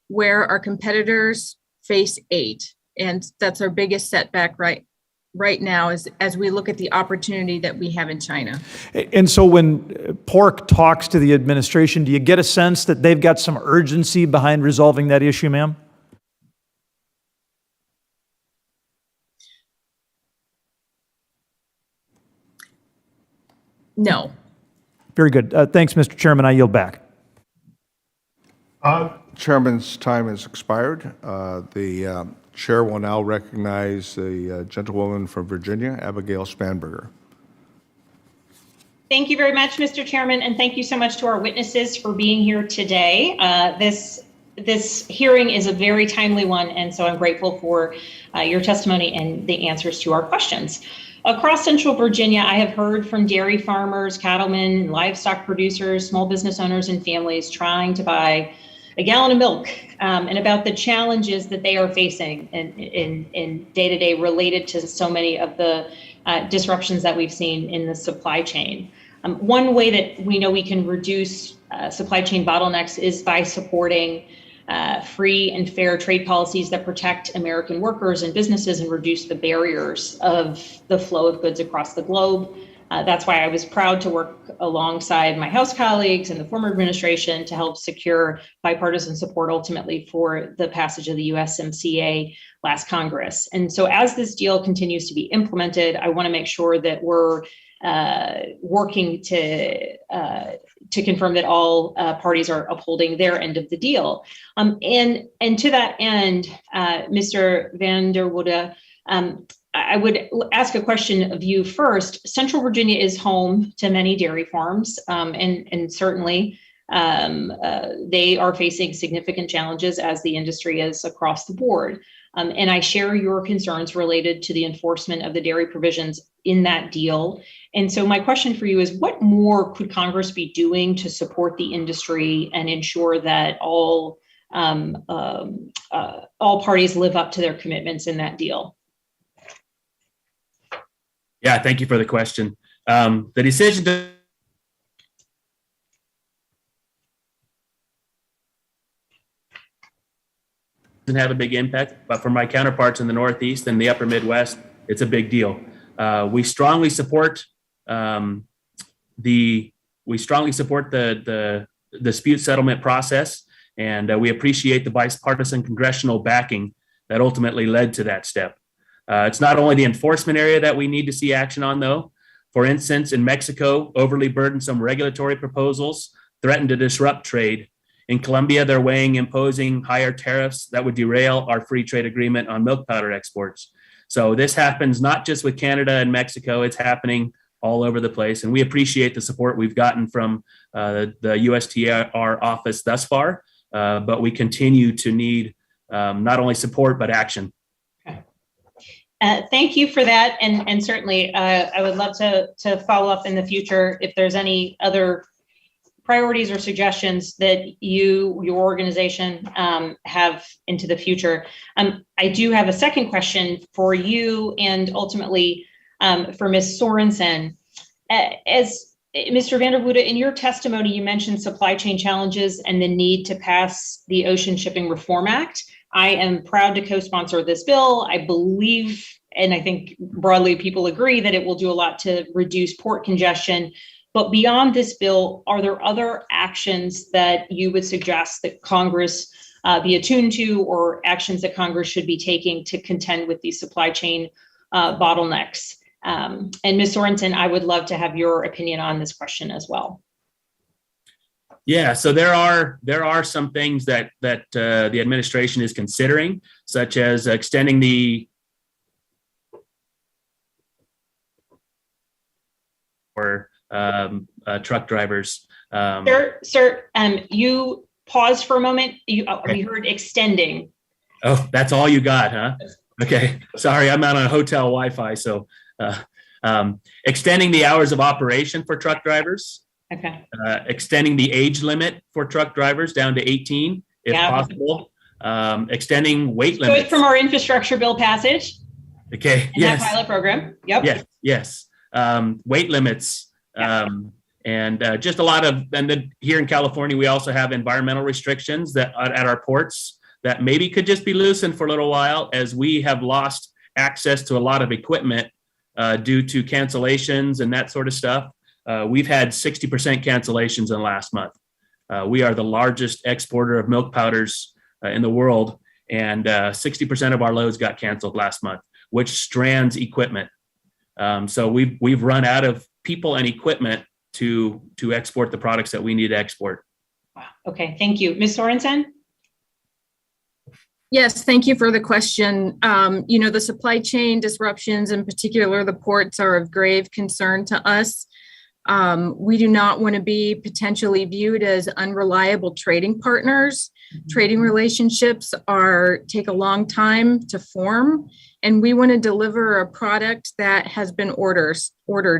where our competitors face 8%. And that's our biggest setback right now as we look at the opportunity that we have in China. And so when pork talks to the administration, do you get a sense that they've got some urgency behind resolving that issue, ma'am? No. Very good. Thanks, Mr. Chairman. I yield back. Chairman's time has expired. The chair will now recognize the gentlewoman from Virginia, Abigail Spanberger. Thank you very much, Mr. Chairman, and thank you so much to our witnesses for being here today. This hearing is a very timely one, and so I'm grateful for your testimony and the answers to our questions. Across Central Virginia, I have heard from dairy farmers, cattlemen, and livestock producers, small business owners, and families trying to buy a gallon of milk, and about the challenges that they are facing in day-to-day related to so many of the disruptions that we've seen in the supply chain. One way that we know we can reduce supply chain bottlenecks is by supporting free and fair trade policies that protect American workers and businesses and reduce the barriers of the flow of goods across the globe. That's why I was proud to work alongside my House colleagues and the former administration to help secure bipartisan support ultimately for the passage of the USMCA last Congress. And so as this deal continues to be implemented, I want to make sure that we're working to confirm that all parties are upholding their end of the deal. And to that end, Mr. VanderWoude, I would ask a question of you first. Central Virginia is home to many dairy farms, and certainly they are facing significant challenges as the industry is across the board. And I share your concerns related to the enforcement of the dairy provisions in that deal. And so my question for you is, what more could Congress be doing to support the industry and ensure that all parties live up to their commitments in that deal? Yeah, thank you for the question. The decision to doesn't have a big impact, but for my counterparts in the Northeast and the Upper Midwest, it's a big deal. We strongly support the dispute settlement process, and we appreciate the bipartisan congressional backing that ultimately led to that step. It's not only the enforcement area that we need to see action on, though. For instance, in Mexico, overly burdensome regulatory proposals threaten to disrupt trade. In Colombia, they're weighing imposing higher tariffs that would derail our free trade agreement on milk powder exports. So this happens not just with Canada and Mexico, it's happening all over the place. And we appreciate the support we've gotten from the USTR office thus far, but we continue to need not only support, but action. Thank you for that. And certainly I would love to follow up in the future if there's any other priorities or suggestions that your organization have into the future. I do have a second question for you and ultimately for Ms. Sorensen. As Mr. VanderWoude, in your testimony, you mentioned supply chain challenges and the need to pass the Ocean Shipping Reform Act. I am proud to co-sponsor this bill. I believe, and I think broadly people agree, that it will do a lot to reduce port congestion. But beyond this bill, are there other actions that you would suggest that Congress be attuned to, or actions that Congress should be taking to contend with these supply chain bottlenecks. And Ms. Sorensen, I would love to have your opinion on this question as well. Yeah, so there are some things that the administration is considering, such as extending the truck drivers. Sir, you paused for a moment. We heard extending. Oh, that's all you got, huh? Okay, sorry, I'm out on hotel Wi-Fi, so extending the hours of operation for truck drivers. Okay. Extending the age limit for truck drivers down to 18, if possible. Extending weight limits. Good from our infrastructure bill passage. Okay. That pilot program. Yep. Yes. Weight limits. And just a lot of, and then here in California, we also have environmental restrictions that at our ports that maybe could just be loosened for a little while, as we have lost access to a lot of equipment due to cancellations and that sort of stuff. We've had 60% cancellations in the last month. We are the largest exporter of milk powders in the world, and 60% of our loads got canceled last month, which strands equipment. So we've run out of people and equipment to export the products that we need to export. Wow. Okay, thank you. Ms. Sorensen? Yes, thank you for the question. The supply chain disruptions, in particular the ports, are of grave concern to us. We do not want to be potentially viewed as unreliable trading partners. Trading relationships take a long time to form, and we want to deliver a product that has been ordered.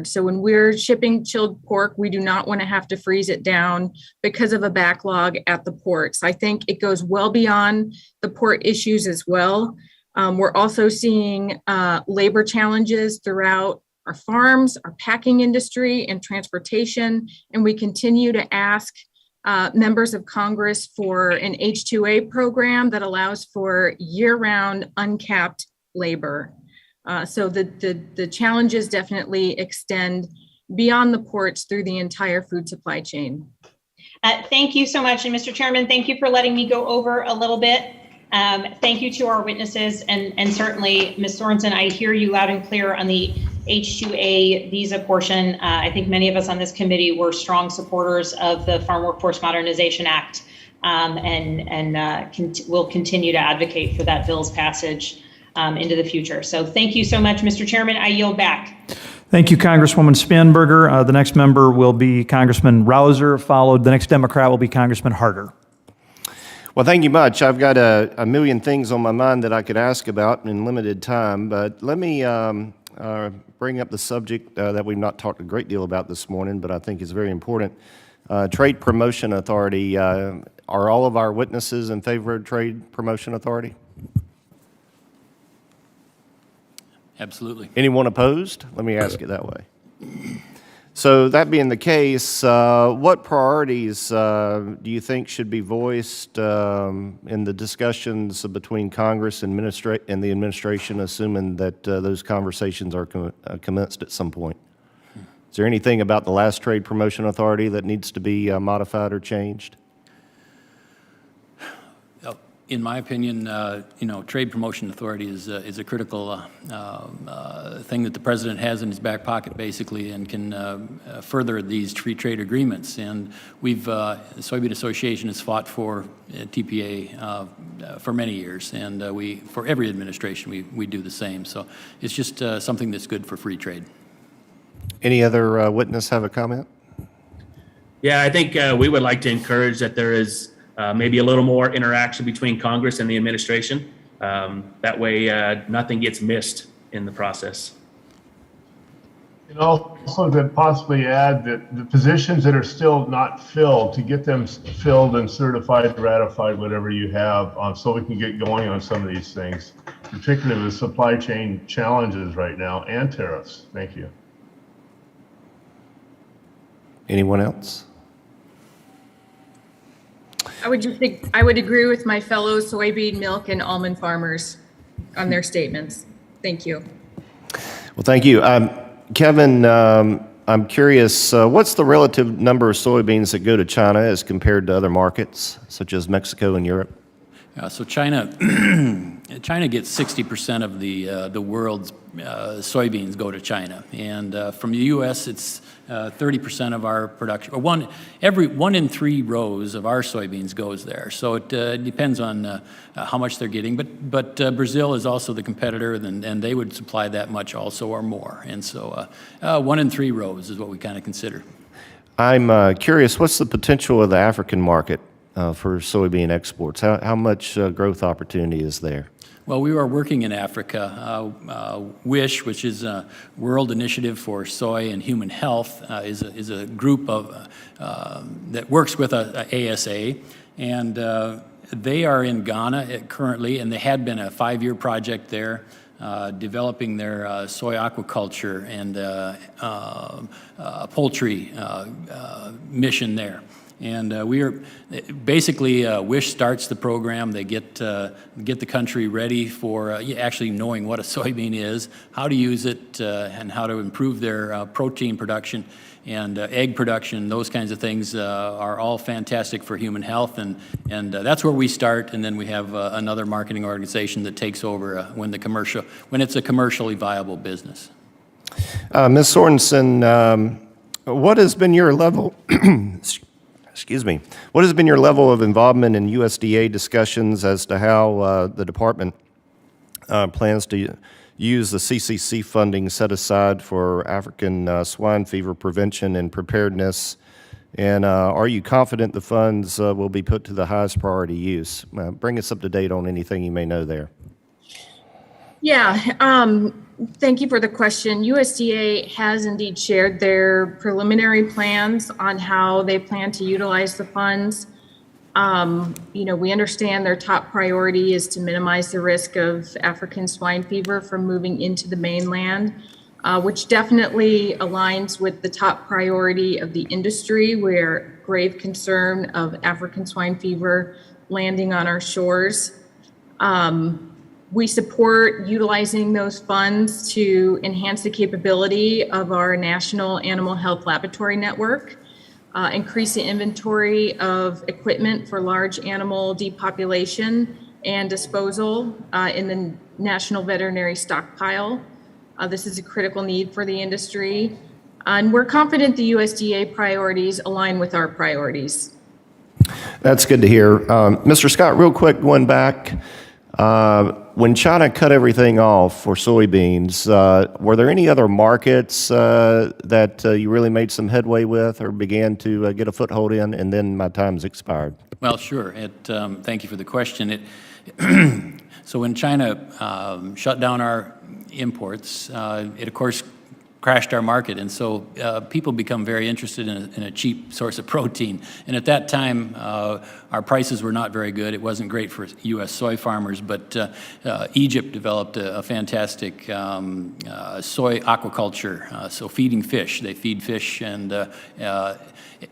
So when we're shipping chilled pork, we do not want to have to freeze it down because of a backlog at the ports. I think it goes well beyond the port issues as well. We're also seeing labor challenges throughout our farms, our packing industry, and transportation. And we continue to ask members of Congress for an H-2A program that allows for year-round uncapped labor. So the challenges definitely extend beyond the ports through the entire food supply chain. Thank you so much. And Mr. Chairman, thank you for letting me go over a little bit. Thank you to our witnesses, and certainly Ms. Sorensen, I hear you loud and clear on the H-2A visa portion. I think many of us on this committee were strong supporters of the Farm Workforce Modernization Act, and will continue to advocate for that bill's passage into the future. So thank you so much, Mr. Chairman. I yield back. Thank you, Congresswoman Spanberger. The next member will be Congressman Rouser, followed. The next Democrat will be Congressman Harder. Well, thank you much. I've got a million things on my mind that I could ask about in limited time, but let me bring up the subject that we've not talked a great deal about this morning, but I think is very important. Trade Promotion Authority. Are all of our witnesses in favor of Trade Promotion Authority? Absolutely. Anyone opposed? Let me ask it that way. So that being the case, what priorities do you think should be voiced in the discussions between Congress and the administration, assuming that those conversations are commenced at some point? Is there anything about the last Trade Promotion Authority that needs to be modified or changed? In my opinion, Trade Promotion Authority is a critical thing that the president has in his back pocket, basically, and can further these free trade agreements. And the Soybean Association has fought for TPA for many years, and for every administration, we do the same. So it's just something that's good for free trade. Any other witness have a comment? Yeah, I think we would like to encourage that there is maybe a little more interaction between Congress and the administration. That way, nothing gets missed in the process. And also to possibly add that the positions that are still not filled, to get them filled and certified, ratified, whatever you have, so we can get going on some of these things, particularly with supply chain challenges right now and tariffs. Thank you. Anyone else? I would agree with my fellow soybean, milk, and almond farmers on their statements. Thank you. Well, thank you. Kevin, I'm curious, what's the relative number of soybeans that go to China as compared to other markets, such as Mexico and Europe? So China, China gets 60% of the world's soybeans go to China, and from the U.S. it's 30% of our production. Or one in 3 rows of our soybeans goes there. So it depends on how much they're getting. But Brazil is also the competitor, and they would supply that much also or more. And so 1 in 3 rows is what we kind of consider. I'm curious, what's the potential of the African market for soybean exports? How much growth opportunity is there? Well, we are working in Africa. WISH, which is a World Initiative for Soy and Human Health, is a group of that works with ASA, and they are in Ghana currently, and they had been a 5-year project there, developing their soy aquaculture and poultry mission there. And we are basically WISH starts the program. They get the country ready for actually knowing what a soybean is, how to use it, and how to improve their protein production and egg production. Those kinds of things are all fantastic for human health, and that's where we start. And then we have another marketing organization that takes over when it's a commercially viable business. Ms. Sorensen, what has been your level? Excuse me. What has been your level of involvement in USDA discussions as to how the department plans to use the CCC funding set aside for African swine fever prevention and preparedness? And are you confident the funds will be put to the highest priority use? Bring us up to date on anything you may know there. Yeah, thank you for the question. USDA has indeed shared their preliminary plans on how they plan to utilize the funds. We understand their top priority is to minimize the risk of African swine fever from moving into the mainland, which definitely aligns with the top priority of the industry, where grave concern of African swine fever landing on our shores. We support utilizing those funds to enhance the capability of our national animal health laboratory network, increase the inventory of equipment for large animal depopulation and disposal in the national veterinary stockpile. This is a critical need for the industry. And we're confident the USDA priorities align with our priorities. That's good to hear. Mr. Scott, real quick, going back, when China cut everything off for soybeans, were there any other markets that you really made some headway with or began to get a foothold in? And then my time's expired. Well, sure. Thank you for the question. So when China shut down our imports, it of course crashed our market, and so people become very interested in a cheap source of protein. And at that time, our prices were not very good. It wasn't great for U.S. soy farmers, but Egypt developed a fantastic soy aquaculture, so feeding fish. They feed fish, and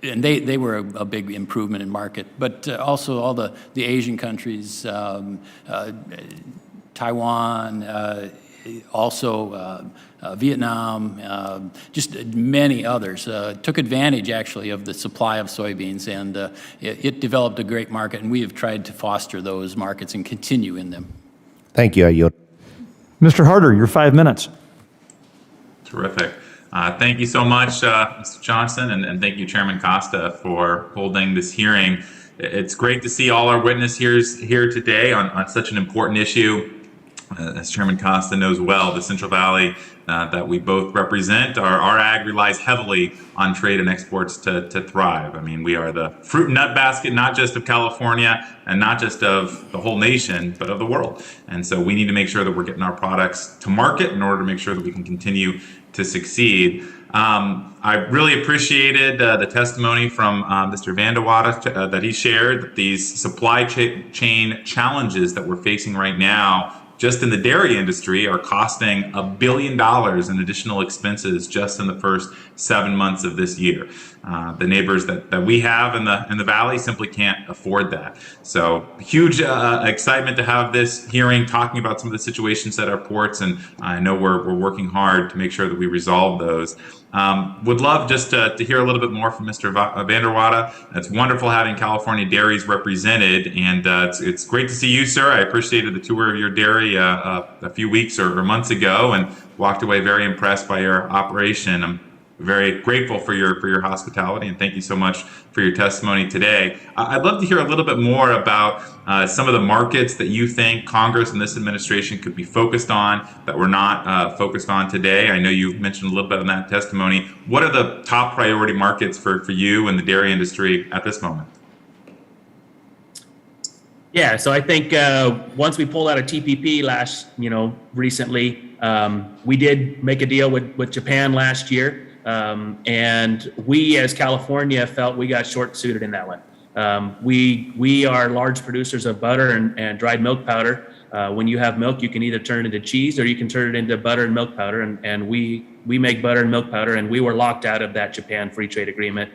they were a big improvement in market. But also all the Asian countries, Taiwan, also Vietnam, just many others, took advantage actually of the supply of soybeans, and it developed a great market, and we have tried to foster those markets and continue in them. Thank you, I yield. Mr. Harder, your 5 minutes. Terrific. Thank you so much, Mr. Johnson, and thank you, Chairman Costa, for holding this hearing. It's great to see all our witnesses here today on such an important issue. As Chairman Costa knows well, the Central Valley that we both represent, our ag relies heavily on trade and exports to thrive. I mean, we are the fruit and nut basket, not just of California and not just of the whole nation, but of the world. And so we need to make sure that we're getting our products to market in order to make sure that we can continue to succeed. I really appreciated the testimony from Mr. VanderWoude that he shared, that these supply chain challenges that we're facing right now just in the dairy industry are costing $1 billion in additional expenses just in the first 7 months of this year. The neighbors that we have in the valley simply can't afford that. So huge excitement to have this hearing talking about some of the situations at our ports, and I know we're working hard to make sure that we resolve those. Would love just to hear a little bit more from Mr. VanderWoude. It's wonderful having California dairies represented, and it's great to see you, sir. I appreciated the tour of your dairy a few weeks or months ago, and walked away very impressed by your operation. I'm very grateful for your hospitality, and thank you so much for your testimony today. I'd love to hear a little bit more about some of the markets that you think Congress and this administration could be focused on that we're not focused on today. I know you mentioned a little bit in that testimony. What are the top priority markets for you and the dairy industry at this moment? Yeah, so I think once we pulled out of TPP recently, we did make a deal with Japan last year. And we, as California, felt we got short-suited in that one. We are large producers of butter and dried milk powder. When you have milk, you can either turn it into cheese or you can turn it into butter and milk powder. And we make butter and milk powder, and we were locked out of that Japan free trade agreement.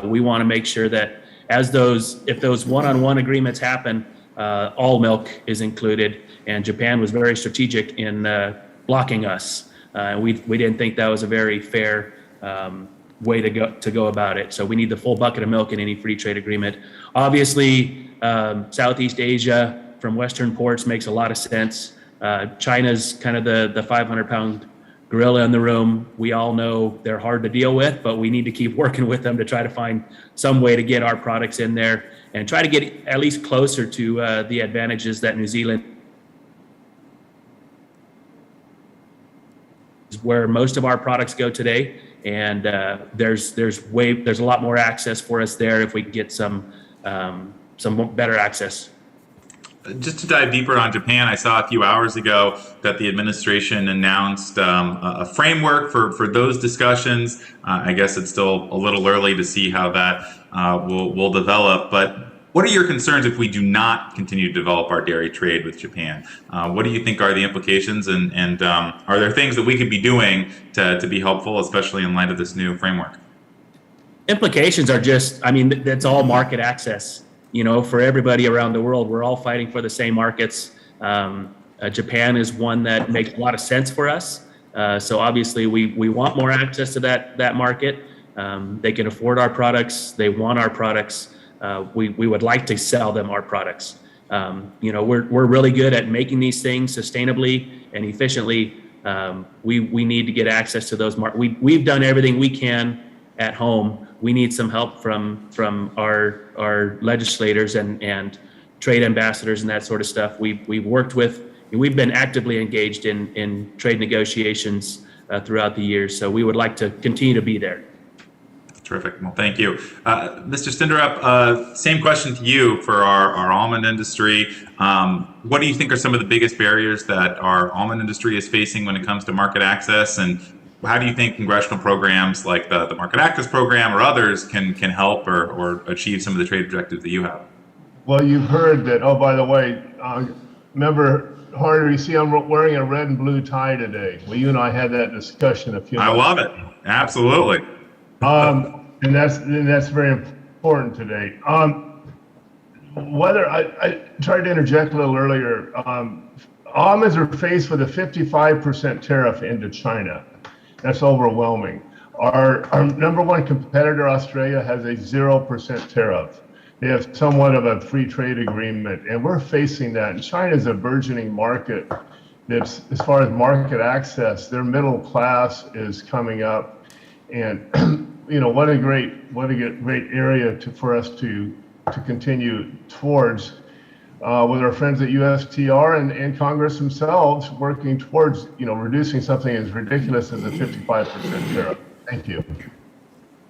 We want to make sure that if those one-on-one agreements happen, all milk is included. And Japan was very strategic in blocking us. We didn't think that was a very fair way to go about it. So we need the full bucket of milk in any free trade agreement. Obviously, Southeast Asia from Western ports makes a lot of sense. China's kind of the 500-pound gorilla in the room. We all know they're hard to deal with, but we need to keep working with them to try to find some way to get our products in there and try to get at least closer to the advantages that New Zealand, where most of our products go today, and there's a lot more access for us there if we can get some better access. Just to dive deeper on Japan, I saw a few hours ago that the administration announced a framework for those discussions. I guess it's still a little early to see how that will develop, but what are your concerns if we do not continue to develop our dairy trade with Japan? What do you think are the implications, and are there things that we could be doing to be helpful, especially in light of this new framework? Implications are that's all market access. For everybody around the world, we're all fighting for the same markets. Japan is one that makes a lot of sense for us. So obviously we want more access to that market. They can afford our products. They want our products. We would like to sell them our products. We're really good at making these things sustainably and efficiently. We need to get access to those markets. We've done everything we can at home. We need some help from our legislators and trade ambassadors and that sort of stuff. We've been actively engaged in trade negotiations throughout the years. So we would like to continue to be there. Terrific. Well, thank you. Mr. Stenderup, same question to you for our almond industry. What do you think are some of the biggest barriers that our almond industry is facing when it comes to market access? And how do you think congressional programs like the Market Access Program or others can help or achieve some of the trade objectives that you have? Well, you've heard that, oh, by the way, remember, Harder, you see I'm wearing a red and blue tie today. Well, you and I had that discussion a few months ago. I love it. Absolutely. And that's very important today. Whether I tried to interject a little earlier, almonds are faced with a 55% tariff into China. That's overwhelming. Our number one competitor, Australia, has a 0% tariff. They have somewhat of a free trade agreement, and we're facing that. And China is a burgeoning market. That's, as far as market access, their middle class is coming up, and what a great area for us to continue towards with our friends at USTR and Congress themselves working towards reducing something as ridiculous as a 55% tariff. Thank you.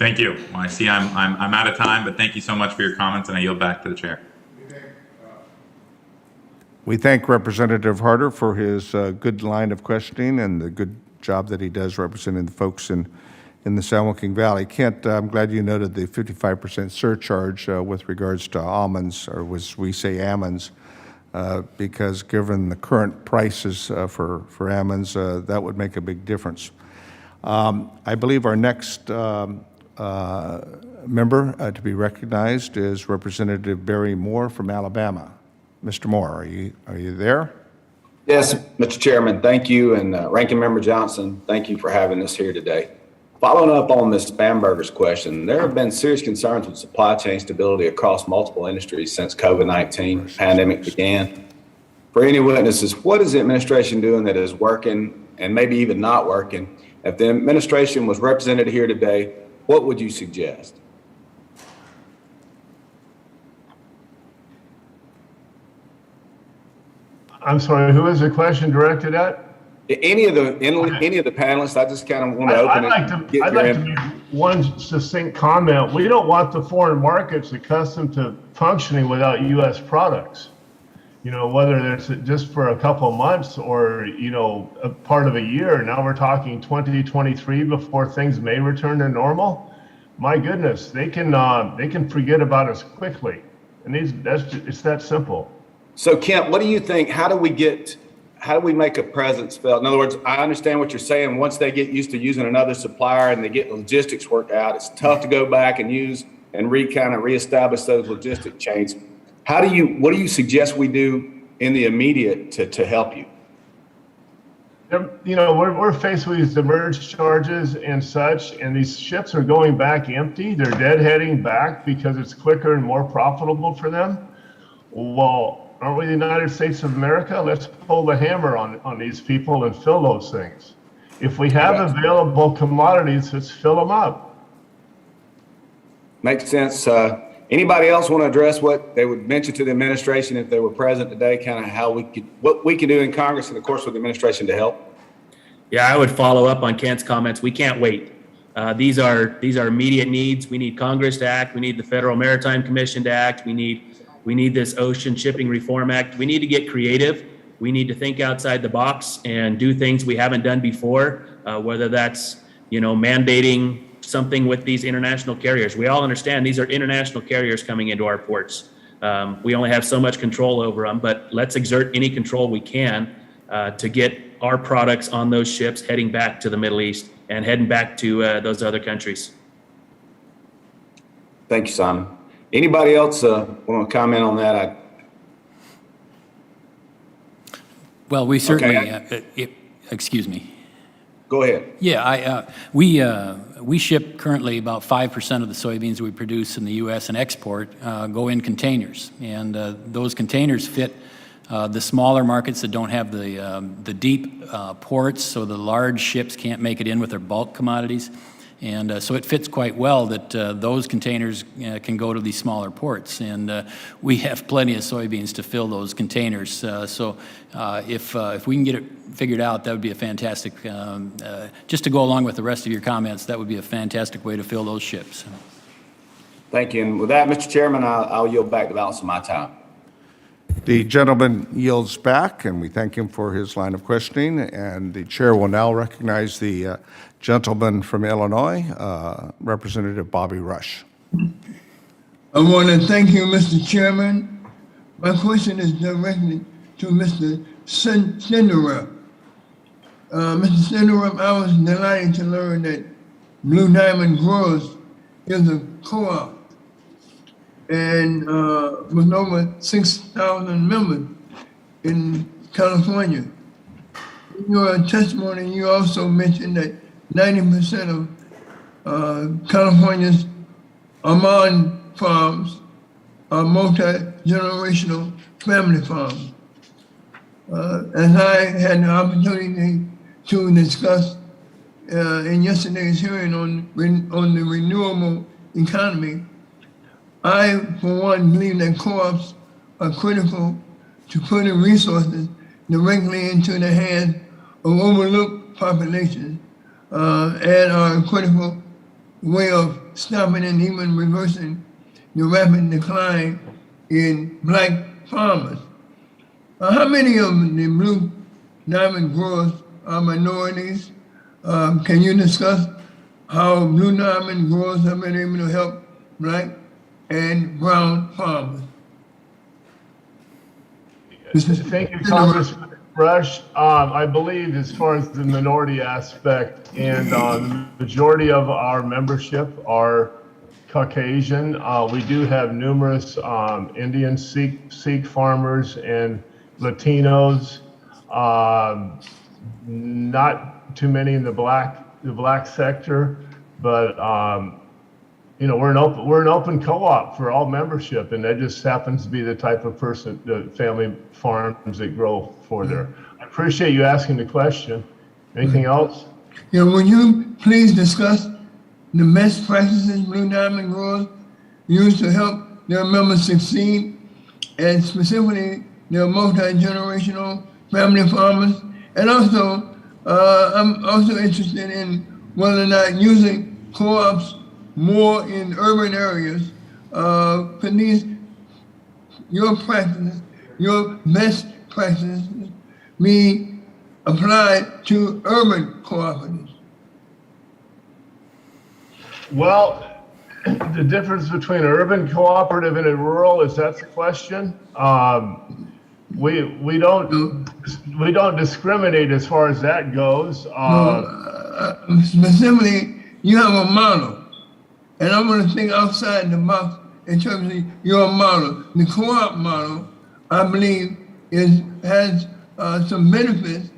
Thank you. Well, I see I'm out of time, but thank you so much for your comments, and I yield back to the chair. We thank Representative Harder for his good line of questioning and the good job that he does representing the folks in the San Joaquin Valley. Kent, I'm glad you noted the 55% surcharge with regards to almonds, or as we say, almonds. because given the current prices for almonds, that would make a big difference. I believe our next member to be recognized is Representative Barry Moore from Alabama. Mr. Moore, are you there? Yes, Mr. Chairman, thank you. And Ranking Member Johnson, thank you for having us here today. Following up on Ms. Bamberger's question, there have been serious concerns with supply chain stability across multiple industries since COVID-19 pandemic began. For any witnesses, what is the administration doing that is working and maybe even not working? If the administration was represented here today, what would you suggest? I'm sorry, who is the question directed at? Any of the panelists, I just kind of want to open it. I'd like to make one succinct comment. We don't want the foreign markets accustomed to functioning without U.S. products. You know, whether it's just for a couple of months or, you know, a part of a year. Now we're talking 2023 before things may return to normal. My goodness, they can forget about us quickly. And it's that simple. So Kent, what do you think? How do we make a presence felt? In other words, I understand what you're saying. Once they get used to using another supplier and they get logistics worked out, it's tough to go back and use and reestablish those logistic chains. What do you suggest we do in the immediate to help you? You know, we're faced with these demurrage charges and such, and these ships are going back empty. They're deadheading back because it's quicker and more profitable for them. Well, aren't we the United States of America? Let's pull the hammer on these people and fill those things. If we have available commodities, let's fill them up. Makes sense. Anybody else want to address what they would mention to the administration if they were present today, kind of what we can do in Congress and of course with the administration to help? Yeah, I would follow up on Kent's comments. We can't wait. These are immediate needs. We need Congress to act. We need the Federal Maritime Commission to act. We need this Ocean Shipping Reform Act. We need to get creative. We need to think outside the box and do things we haven't done before, whether that's, you know, mandating something with these international carriers. We all understand these are international carriers coming into our ports. We only have so much control over them, but let's exert any control we can to get our products on those ships heading back to the Middle East and heading back to those other countries. Thank you, Simon. Anybody else want to comment on that? Well, we certainly, excuse me. Go ahead. Yeah, we ship currently about 5% of the soybeans we produce in the U.S. and export go in containers, and those containers fit the smaller markets that don't have the deep ports, so the large ships can't make it in with their bulk commodities, and so it fits quite well that those containers can go to these smaller ports, and we have plenty of soybeans to fill those containers. So if we can get it figured out, that would be a fantastic, just to go along with the rest of your comments, that would be a fantastic way to fill those ships. Thank you. And with that, Mr. Chairman, I'll yield back the balance of my time. The gentleman yields back, and we thank him for his line of questioning. And the chair will now recognize the gentleman from Illinois, Representative Bobby Rush. I want to thank you, Mr. Chairman. My question is directly to Mr. Stenderup. Mr. Stenderup, I was delighted to learn that Blue Diamond Growers is a co-op and with over 6,000 members in California. In your testimony, you also mentioned that 90% of California's almond farms are multi-generational family farms. As I had the opportunity to discuss in yesterday's hearing on the renewable economy, I, for one, believe that co-ops are critical to putting resources directly into the hands of overlooked populations and are a critical way of stopping and even reversing the rapid decline in Black farmers. How many of the Blue Diamond growers are minorities? Can you discuss how Blue Diamond growers have been able to help Black and brown farmers? Thank you, Congressman Rush. I believe as far as the minority aspect, and the majority of our membership are Caucasian. We do have numerous Indian Sikh farmers and Latinos. Not too many in the black sector, but we're an open co-op for all membership, and that just happens to be the type of person, the family farms that grow for there. I appreciate you asking the question. Anything else? Yeah, would you please discuss the best practices Blue Diamond growers use to help their members succeed, and specifically their multi-generational family farmers? And also, I'm also interested in whether or not using co-ops more in urban areas. Can these, your practices, your best practices be applied to urban cooperatives? Well, the difference between an urban cooperative and a rural, is that the question? We don't discriminate as far as that goes. Specifically, you have a model, and I'm going to think outside the box in terms of your model. The co-op model, I believe, has some benefits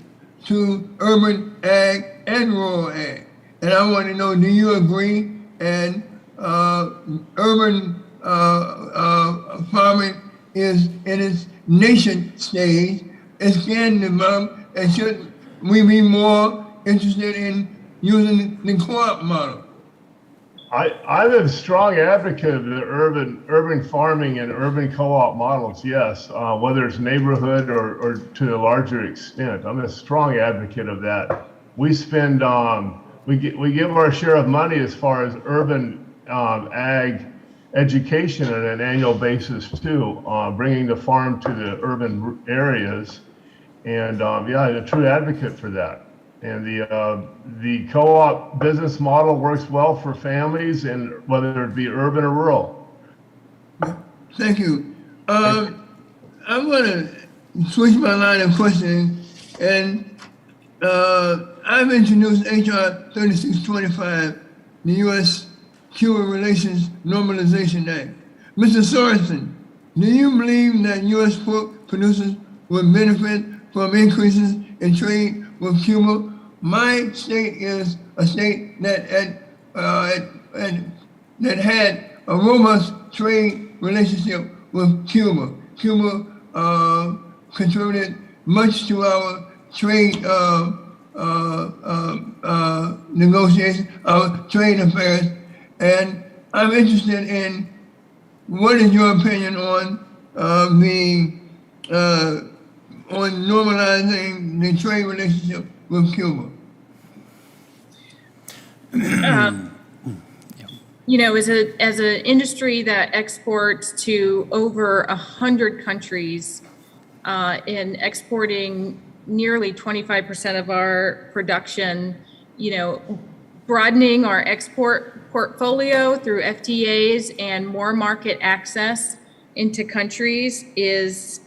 to urban ag and rural ag. And I want to know, do you agree? And urban farming is in its nation stage. It can develop, and should we be more interested in using the co-op model? I'm a strong advocate of the urban farming and urban co-op models, yes, whether it's neighborhood or to a larger extent. I'm a strong advocate of that. We spend, we give our share of money as far as urban ag education on an annual basis too, bringing the farm to the urban areas. And yeah, I'm a true advocate for that. And the co-op business model works well for families, and whether it be urban or rural. Thank you. I'm going to switch my line of questioning, and I've introduced HR 3625, the U.S.-Cuba Relations Normalization Act. Mr. Sorensen, do you believe that U.S. pork producers would benefit from increases in trade with Cuba? My state is a state that had a robust trade relationship with Cuba. Cuba contributed much to our trade negotiations, our trade affairs, and I'm interested in what is your opinion on normalizing the trade relationship with Cuba? As an industry that exports to over 100 countries, and exporting nearly 25% of our production, broadening our export portfolio through FTAs and more market access into countries is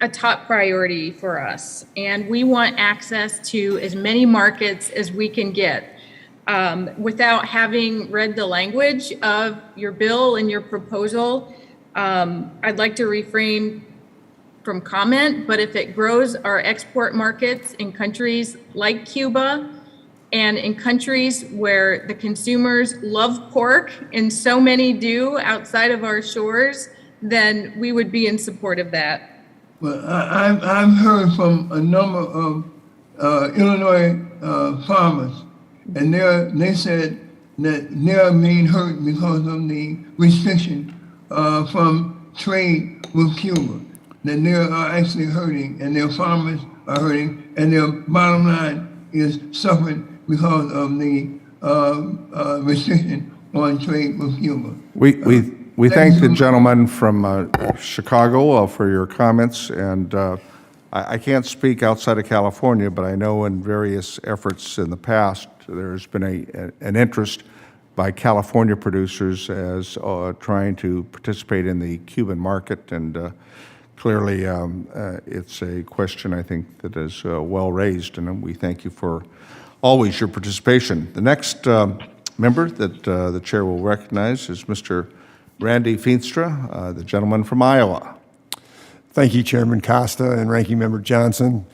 a top priority for us. And we want access to as many markets as we can get. Without having read the language of your bill and your proposal, I'd like to refrain from comment, but if it grows our export markets in countries like Cuba and in countries where the consumers love pork, and so many do outside of our shores, then we would be in support of that. Well, I've heard from a number of Illinois farmers, and they said that they're being hurt because of the restriction from trade with Cuba, that they are actually hurting, and their farmers are hurting, and their bottom line is suffering because of the restriction on trade with Cuba. We thank the gentleman from Chicago for your comments, and I can't speak outside of California, but I know in various efforts in the past, there's been an interest by California producers as trying to participate in the Cuban market, and clearly, it's a question, I think, that is well raised, and we thank you for always your participation. The next member that the chair will recognize is Mr. Randy Feenstra, the gentleman from Iowa. Thank you, Chairman Costa and Ranking Member Johnson.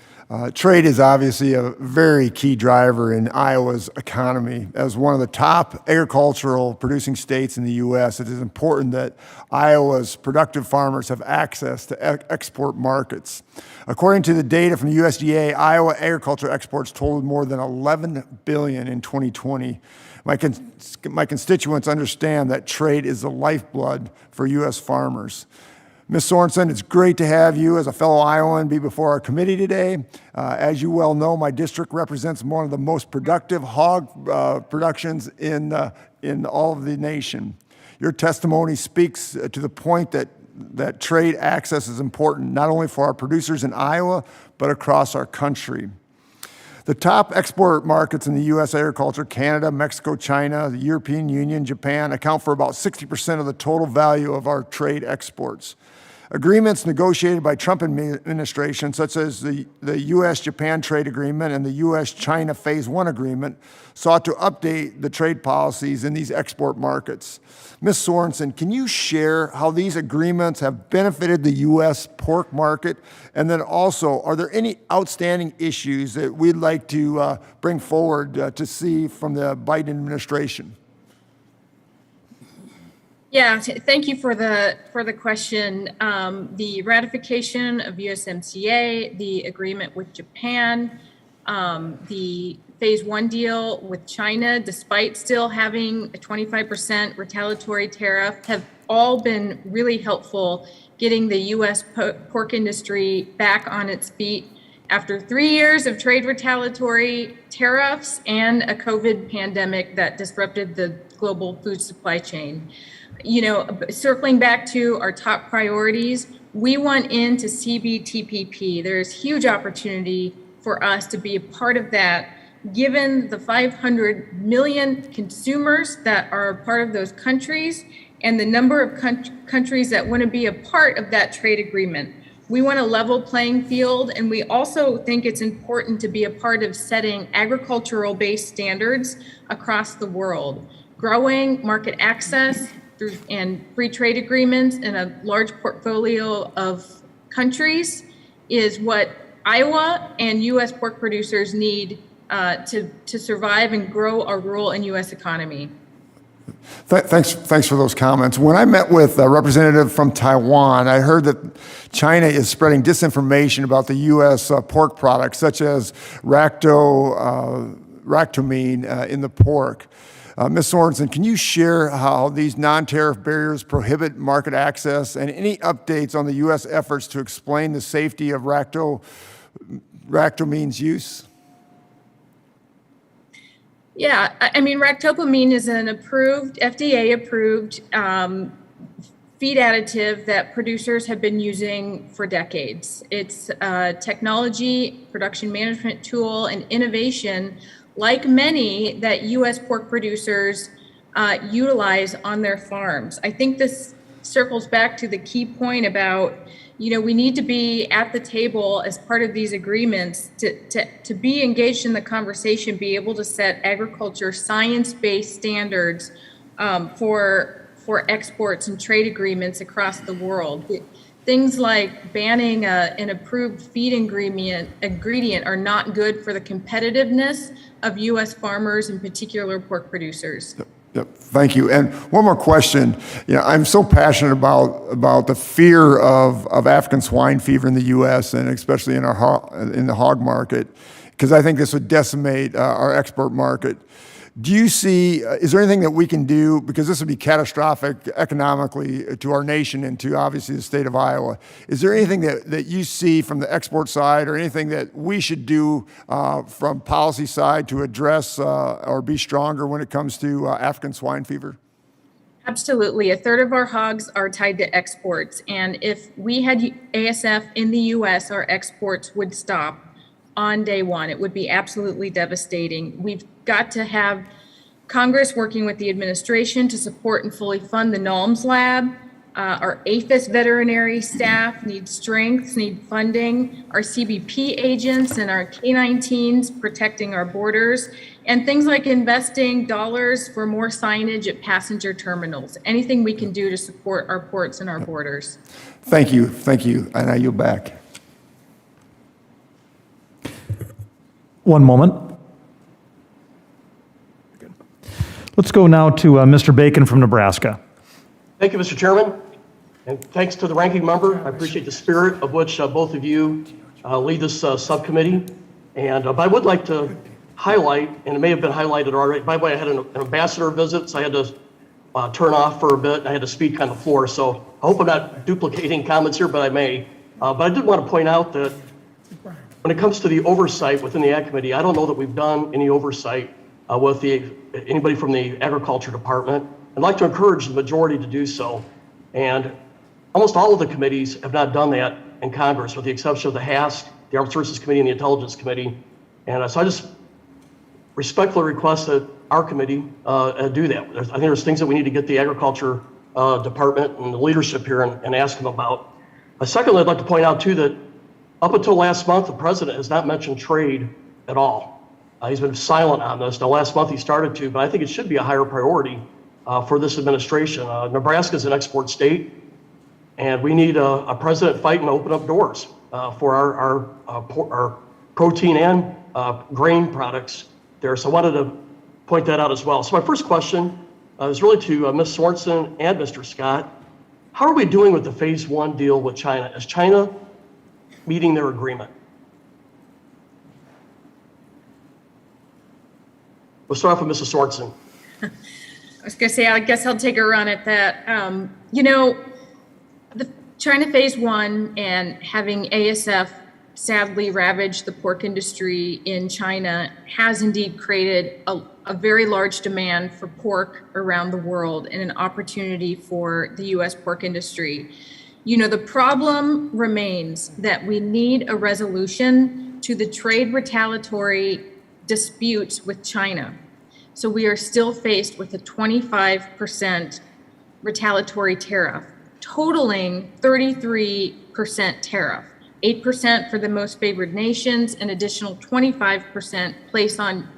Trade is obviously a very key driver in Iowa's economy. As one of the top agricultural producing states in the U.S., it is important that Iowa's productive farmers have access to export markets. According to the data from the USDA, Iowa agriculture exports totaled more than $11 billion in 2020. My constituents understand that trade is the lifeblood for U.S. farmers. Ms. Sorensen, it's great to have you as a fellow Iowan be before our committee today. As you well know, my district represents one of the most productive hog productions in all of the nation. Your testimony speaks to the point that trade access is important, not only for our producers in Iowa, but across our country. The top export markets in the U.S. agriculture, Canada, Mexico, China, the European Union, Japan, account for about 60% of the total value of our trade exports. Agreements negotiated by Trump administration, such as the U.S.-Japan trade agreement and the U.S.-China Phase 1 agreement, sought to update the trade policies in these export markets. Ms. Sorensen, can you share how these agreements have benefited the U.S. pork market? And then also, are there any outstanding issues that we'd like to bring forward to see from the Biden administration? Yeah, thank you for the question. The ratification of USMCA, the agreement with Japan, the Phase 1 deal with China, despite still having a 25% retaliatory tariff, have all been really helpful getting the U.S. pork industry back on its feet after 3 years of trade retaliatory tariffs and a COVID pandemic that disrupted the global food supply chain. You know, circling back to our top priorities, we want into CBTPP. There's huge opportunity for us to be a part of that, given the 500 million consumers that are part of those countries and the number of countries that want to be a part of that trade agreement. We want a level playing field, and we also think it's important to be a part of setting agricultural-based standards across the world. Growing market access and free trade agreements in a large portfolio of countries is what Iowa and U.S. pork producers need to survive and grow our rural and U.S. economy. Thanks for those comments. When I met with a representative from Taiwan, I heard that China is spreading disinformation about the U.S. Pork products, such as ractomine in the pork. Ms. Sorensen, can you share how these non-tariff barriers prohibit market access and any updates on the U.S. efforts to explain the safety of ractomine's use? Yeah, I mean, ractopamine is an FDA-approved feed additive that producers have been using for decades. It's a technology, production management tool, and innovation like many that U.S. pork producers utilize on their farms. I think this circles back to the key point about, you know, we need to be at the table as part of these agreements to be engaged in the conversation, be able to set agriculture science-based standards for exports and trade agreements across the world. Things like banning an approved feed ingredient are not good for the competitiveness of U.S. farmers, in particular pork producers. Yep, thank you. And one more question. You know, I'm so passionate about the fear of African swine fever in the U.S. and especially in the hog market, because I think this would decimate our export market. Do you see, is there anything that we can do, because this would be catastrophic economically to our nation and to obviously the state of Iowa. Is there anything that you see from the export side or anything that we should do from policy side to address or be stronger when it comes to African swine fever? Absolutely. A third of our hogs are tied to exports. And if we had ASF in the U.S., our exports would stop on day one. It would be absolutely devastating. We've got to have Congress working with the administration to support and fully fund the NALMS lab Our APHIS veterinary staff need strength, need funding. Our CBP agents and our canine teams protecting our borders. And things like investing dollars for more signage at passenger terminals. Anything we can do to support our ports and our borders. Thank you, and I yield back. One moment. Let's go now to Mr. Bacon from Nebraska. Thank you, Mr. Chairman, and thanks to the ranking member. I appreciate the spirit of which both of you lead this subcommittee. And but I would like to highlight, and it may have been highlighted already. By the way, I had an ambassador visit, so I had to turn off for a bit. I had to speak on the floor, so I hope I'm not duplicating comments here, but I may. But I did want to point out that when it comes to the oversight within the Ag Committee, I don't know that we've done any oversight with anybody from the Agriculture Department. I'd like to encourage the majority to do so. And almost all of the committees have not done that in Congress, with the exception of the HASC, the Armed Services Committee, and the Intelligence Committee. And so I just respectfully request that our committee do that. I think there's things that we need to get the Agriculture Department and the leadership here and ask them about. Secondly, I'd like to point out too that up until last month, the president has not mentioned trade at all. He's been silent on this. Now, last month he started to, but I think it should be a higher priority for this administration. Nebraska is an export state, and we need a president fighting to open up doors for our protein and grain products there. So I wanted to point that out as well. So my first question is really to Ms. Sorensen and Mr. Scott. How are we doing with the phase 1 deal with China? Is China meeting their agreement? We'll start off with Mrs. Sorensen. I was going to say, I guess I'll take a run at that. The China phase 1 and having ASF sadly ravage the pork industry in China has indeed created a very large demand for pork around the world and an opportunity for the U.S. pork industry. The problem remains that we need a resolution to the trade retaliatory disputes with China. So we are still faced with a 25% retaliatory tariff, totaling 33% tariff, 8% for the most favored nations, an additional 25% placed on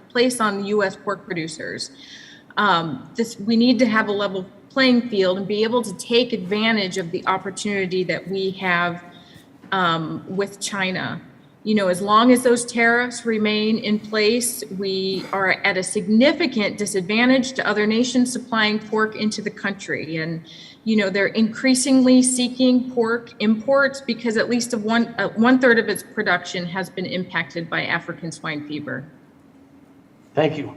the U.S. pork producers. We need to have a level playing field and be able to take advantage of the opportunity that we have with China. As long as those tariffs remain in place, we are at a significant disadvantage to other nations supplying pork into the country. And, they're increasingly seeking pork imports because at least one third of its production has been impacted by African swine fever. Thank you.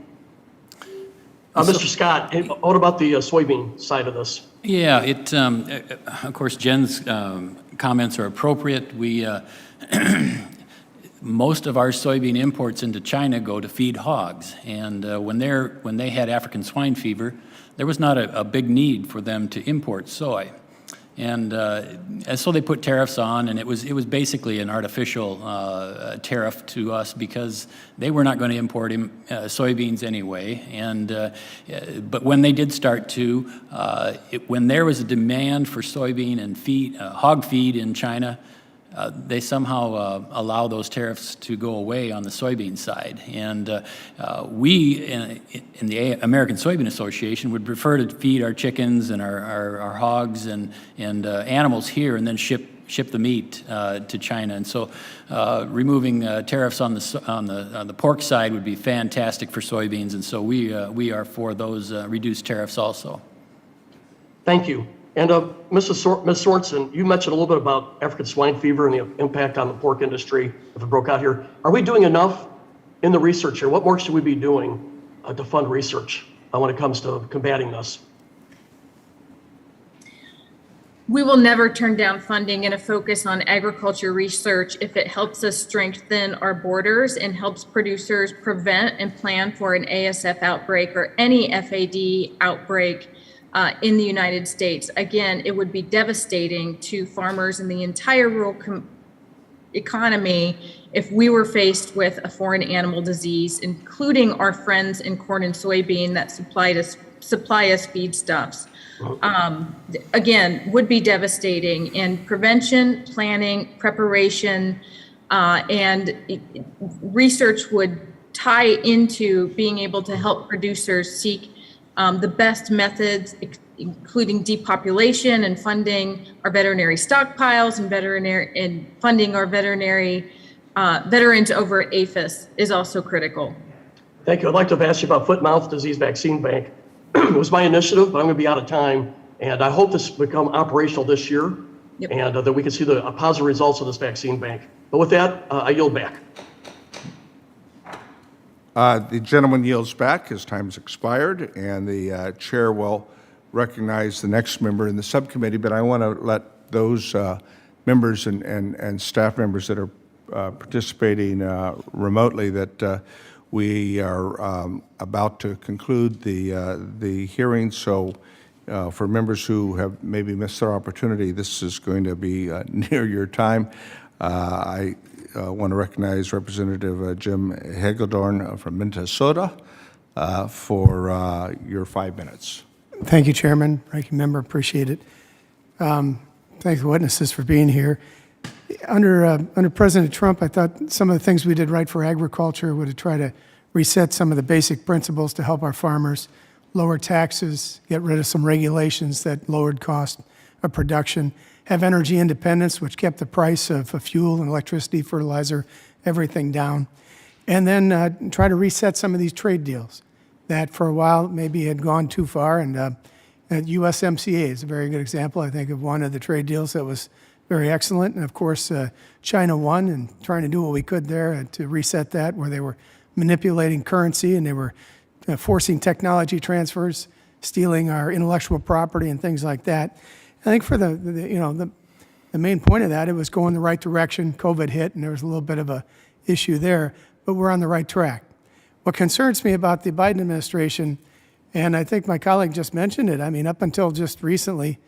Mr. Scott, what about the soybean side of this? Yeah, of course, Jen's comments are appropriate. Most of our soybean imports into China go to feed hogs, and when they had African swine fever, there was not a big need for them to import soy, and so they put tariffs on, and it was basically an artificial tariff to us because they were not going to import soybeans anyway. And but when they did start to, when there was a demand for soybean and hog feed in China, they somehow allow those tariffs to go away on the soybean side. And we, in the American Soybean Association, would prefer to feed our chickens and our hogs and animals here and then ship the meat to China. And so removing tariffs on the pork side would be fantastic for soybeans. And so we are for those reduced tariffs also. Thank you. And Ms. Sorensen, you mentioned a little bit about African swine fever and the impact on the pork industry if it broke out here. Are we doing enough in the research here? What more should we be doing to fund research when it comes to combating this? We will never turn down funding and a focus on agriculture research if it helps us strengthen our borders and helps producers prevent and plan for an ASF outbreak or any FAD outbreak in the United States. Again, it would be devastating to farmers in the entire rural economy if we were faced with a foreign animal disease, including our friends in corn and soybean that supply us feedstuffs. Again, would be devastating. And prevention, planning, preparation, and research would tie into being able to help producers seek the best methods, including depopulation and funding our veterinary stockpiles and funding our veterans over at APHIS is also critical. Thank you. I'd like to have asked you about foot and mouth disease vaccine bank. It was my initiative, but I'm going to be out of time. And I hope this become operational this year. Yep. And that we can see the positive results of this vaccine bank. But with that, I yield back. The gentleman yields back. His time has expired, and the chair will recognize the next member in the subcommittee. But I want to let those members and staff members that are participating remotely that we are about to conclude the hearing. So for members who have maybe missed their opportunity, this is going to be near your time. I want to recognize Representative Jim Hagedorn from Minnesota for your 5 minutes. Thank you, Chairman, Ranking Member, appreciate it. Thank the witnesses for being here. Under President Trump, I thought some of the things we did right for agriculture would try to reset some of the basic principles to help our farmers, lower taxes, get rid of some regulations that lowered cost of production, have energy independence, which kept the price of fuel and electricity, fertilizer, everything down, and then try to reset some of these trade deals that for a while maybe had gone too far. And USMCA is a very good example, I think, of one of the trade deals that was very excellent. And of course, China won, and trying to do what we could there to reset that, where they were manipulating currency and they were forcing technology transfers, stealing our intellectual property and things like that. I think for the main point of that, it was going the right direction. COVID hit, and there was a little bit of a issue there, but we're on the right track. What concerns me about the Biden administration, and I think my colleague just mentioned it, I mean, up until just recently,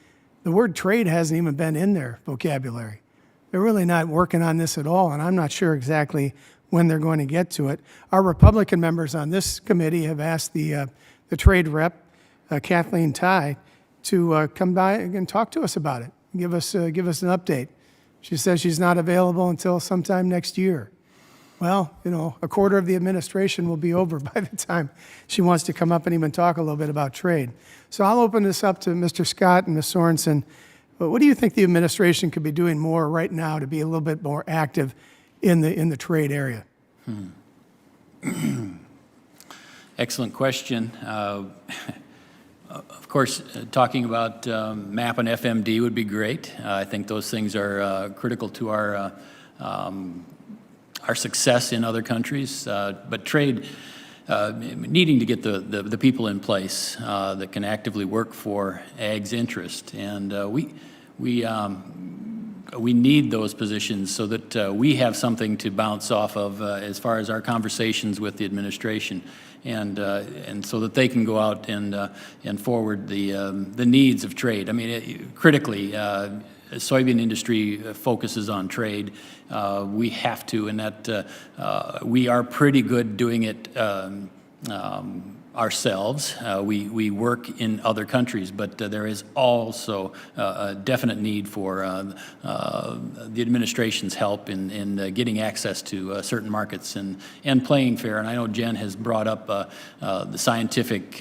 the word trade hasn't even been in their vocabulary. They're really not working on this at all, and I'm not sure exactly when they're going to get to it. Our Republican members on this committee have asked the trade rep, Kathleen Tai, to come by and talk to us about it, give us an update. She says she's not available until sometime next year. Well, a quarter of the administration will be over by the time she wants to come up and even talk a little bit about trade. So I'll open this up to Mr. Scott and Ms. Sorensen. But what do you think the administration could be doing more right now to be a little bit more active in the trade area? Excellent question. Of course, talking about MAP and FMD would be great. I think those things are critical to our success in other countries. But trade, needing to get the people in place that can actively work for ag's interest, and we need those positions so that we have something to bounce off of as far as our conversations with the administration, and so that they can go out and forward the needs of trade. I mean, critically, soybean industry focuses on trade. We have to, and that we are pretty good doing it ourselves. We work in other countries, but there is also a definite need for the administration's help in getting access to certain markets and playing fair. And I know Jen has brought up the scientific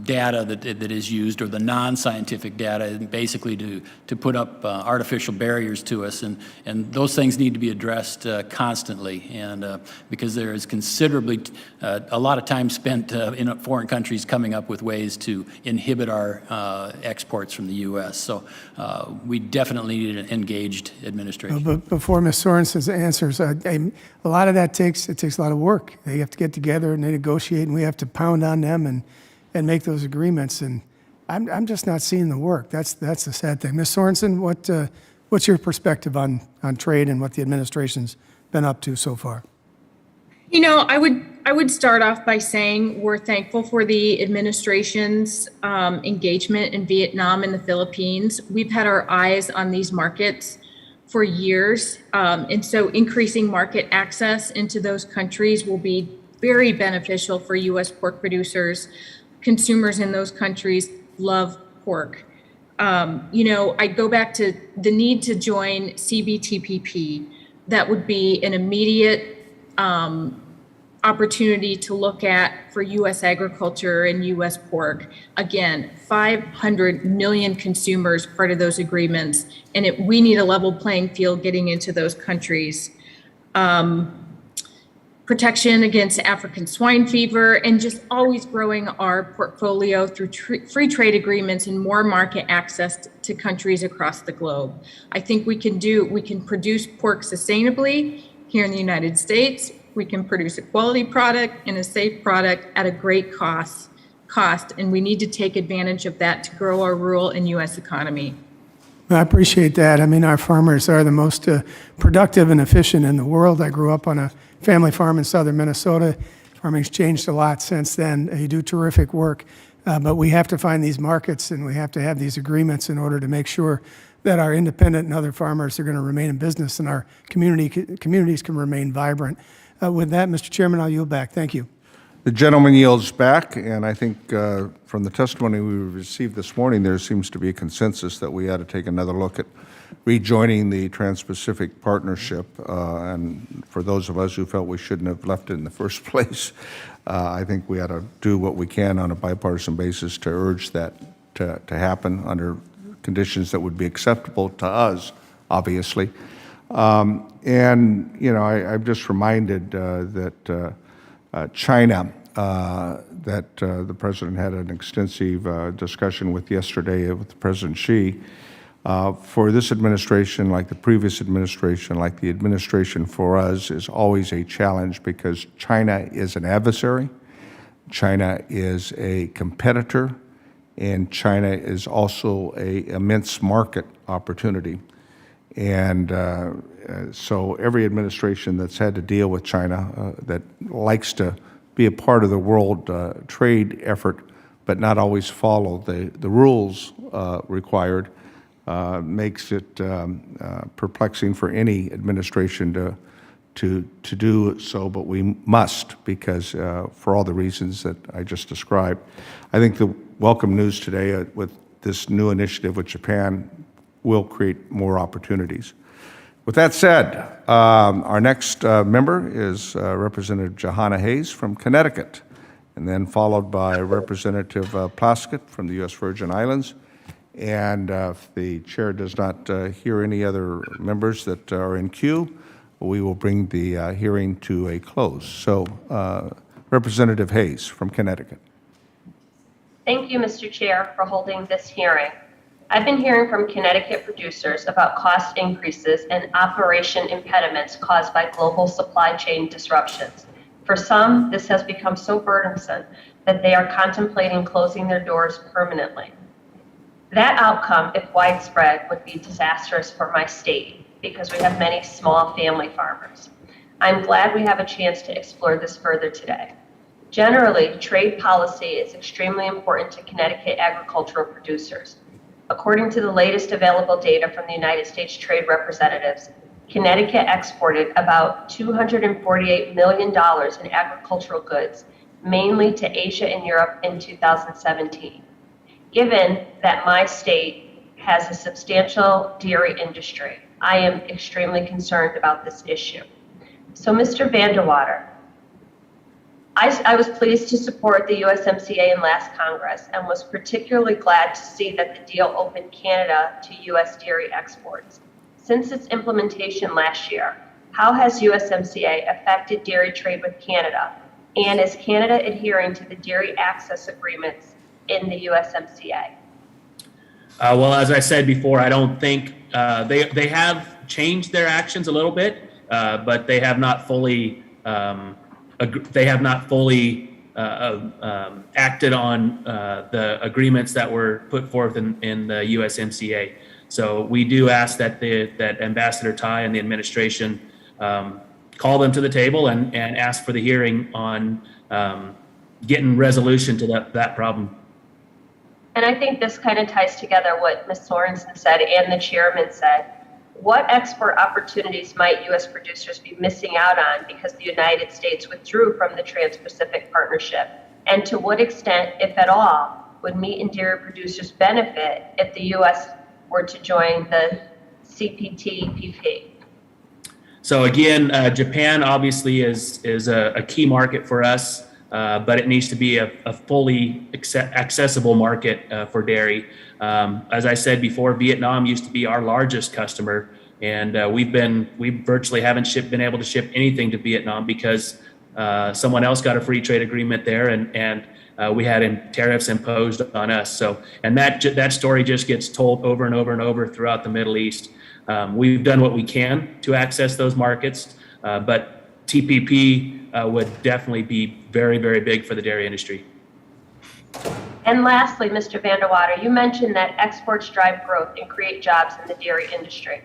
data that is used, or the non-scientific data, basically to put up artificial barriers to us, and those things need to be addressed constantly, and because there is considerably a lot of time spent in foreign countries coming up with ways to inhibit our exports from the U.S. So we definitely need an engaged administration. But before Ms. Sorensen answers, a lot of that takes a lot of work. They have to get together and they negotiate, and we have to pound on them and make those agreements, and I'm just not seeing the work. That's the sad thing. Ms. Sorensen, what's your perspective on trade and what the administration's been up to so far? I would start off by saying we're thankful for the administration's engagement in Vietnam and the Philippines. We've had our eyes on these markets for years. And so increasing market access into those countries will be very beneficial for U.S. pork producers. Consumers in those countries love pork. I go back to the need to join CBTPP. That would be an immediate opportunity to look at for U.S. agriculture and U.S. pork. Again, 500 million consumers part of those agreements, and we need a level playing field getting into those countries. Protection against African swine fever, and just always growing our portfolio through free trade agreements and more market access to countries across the globe. I think we can produce pork sustainably here in the United States. We can produce a quality product and a safe product at a great cost, and we need to take advantage of that to grow our rural and U.S. economy. I appreciate that. I mean, our farmers are the most productive and efficient in the world. I grew up on a family farm in southern Minnesota. Farming's changed a lot since then. You do terrific work, but we have to find these markets and we have to have these agreements in order to make sure that our independent and other farmers are going to remain in business and our communities can remain vibrant. With that, Mr. Chairman, I'll yield back. Thank you. The gentleman yields back, and I think from the testimony we received this morning, there seems to be a consensus that we ought to take another look at rejoining the Trans-Pacific Partnership. And for those of us who felt we shouldn't have left it in the first place, I think we ought to do what we can on a bipartisan basis to urge that to happen under conditions that would be acceptable to us, obviously. And, I'm just reminded that China, that the president had an extensive discussion with yesterday with President Xi. For this administration, like the previous administration, like the administration for us, is always a challenge because China is an adversary, China is a competitor, and China is also an immense market opportunity. And so every administration that's had to deal with China that likes to be a part of the world trade effort, but not always follow the rules required, makes it perplexing for any administration to do so, but we must because for all the reasons that I just described. I think the welcome news today with this new initiative with Japan will create more opportunities. With that said, our next member is Representative Jahana Hayes from Connecticut, and then followed by Representative Plaskett from the U.S. Virgin Islands. And if the chair does not hear any other members that are in queue, we will bring the hearing to a close. So, Representative Hayes from Connecticut. Thank you, Mr. Chair, for holding this hearing. I've been hearing from Connecticut producers about cost increases and operation impediments caused by global supply chain disruptions. For some, this has become so burdensome that they are contemplating closing their doors permanently. That outcome, if widespread, would be disastrous for my state because we have many small family farmers. I'm glad we have a chance to explore this further today. Generally, trade policy is extremely important to Connecticut agricultural producers. According to the latest available data from the United States Trade Representatives, Connecticut exported about $248 million in agricultural goods, mainly to Asia and Europe in 2017. Given that my state has a substantial dairy industry, I am extremely concerned about this issue. So, Mr. VanderWoude, I was pleased to support the USMCA in last Congress and was particularly glad to see that the deal opened Canada to U.S. dairy exports. Since its implementation last year, how has USMCA affected dairy trade with Canada? And is Canada adhering to the dairy access agreements in the USMCA? Well, as I said before, I don't think they have changed their actions a little bit, but they have not fully acted on the agreements that were put forth in the USMCA. So we do ask that Ambassador Tai and the administration call them to the table and ask for the hearing on getting resolution to that problem. And I think this kind of ties together what Ms. Sorensen said and the chairman said. what export opportunities might U.S. producers be missing out on because the United States withdrew from the Trans-Pacific Partnership? And to what extent, if at all, would meat and dairy producers benefit if the U.S. were to join the CPTPP? So again, Japan obviously is a key market for us, but it needs to be a fully accessible market for dairy. As I said before, Vietnam used to be our largest customer, and we virtually haven't been able to ship anything to Vietnam because someone else got a free trade agreement there, and we had tariffs imposed on us. So, and that story just gets told over and over and over throughout the Middle East. We've done what we can to access those markets, but TPP would definitely be very, very big for the dairy industry. And lastly, Mr. VanderWoude, you mentioned that exports drive growth and create jobs in the dairy industry.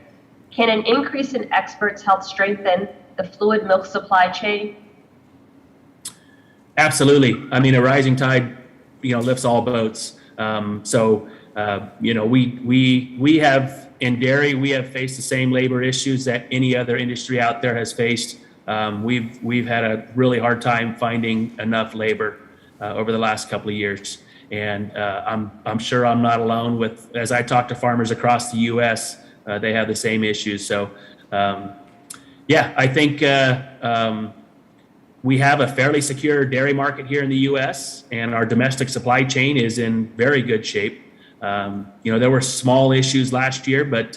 Can an increase in exports help strengthen the fluid milk supply chain? Absolutely. I mean, a rising tide, lifts all boats. We have in dairy, we have faced the same labor issues that any other industry out there has faced. We've had a really hard time finding enough labor over the last couple of years, and I'm sure I'm not alone with. As I talk to farmers across the U.S., they have the same issues. So, I think we have a fairly secure dairy market here in the U.S., and our domestic supply chain is in very good shape. There were small issues last year, but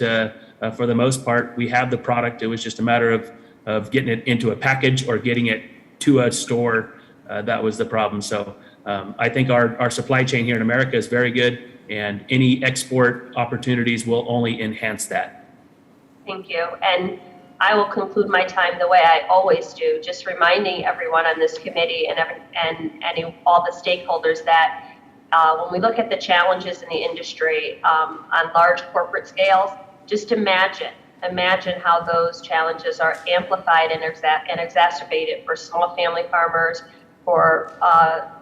for the most part, we have the product. It was just a matter of getting it into a package or getting it to a store. That was the problem. So I think our supply chain here in America is very good, and any export opportunities will only enhance that. Thank you. And I will conclude my time the way I always do, just reminding everyone on this committee and all the stakeholders that when we look at the challenges in the industry on large corporate scales, just imagine how those challenges are amplified and exacerbated for small family farmers, for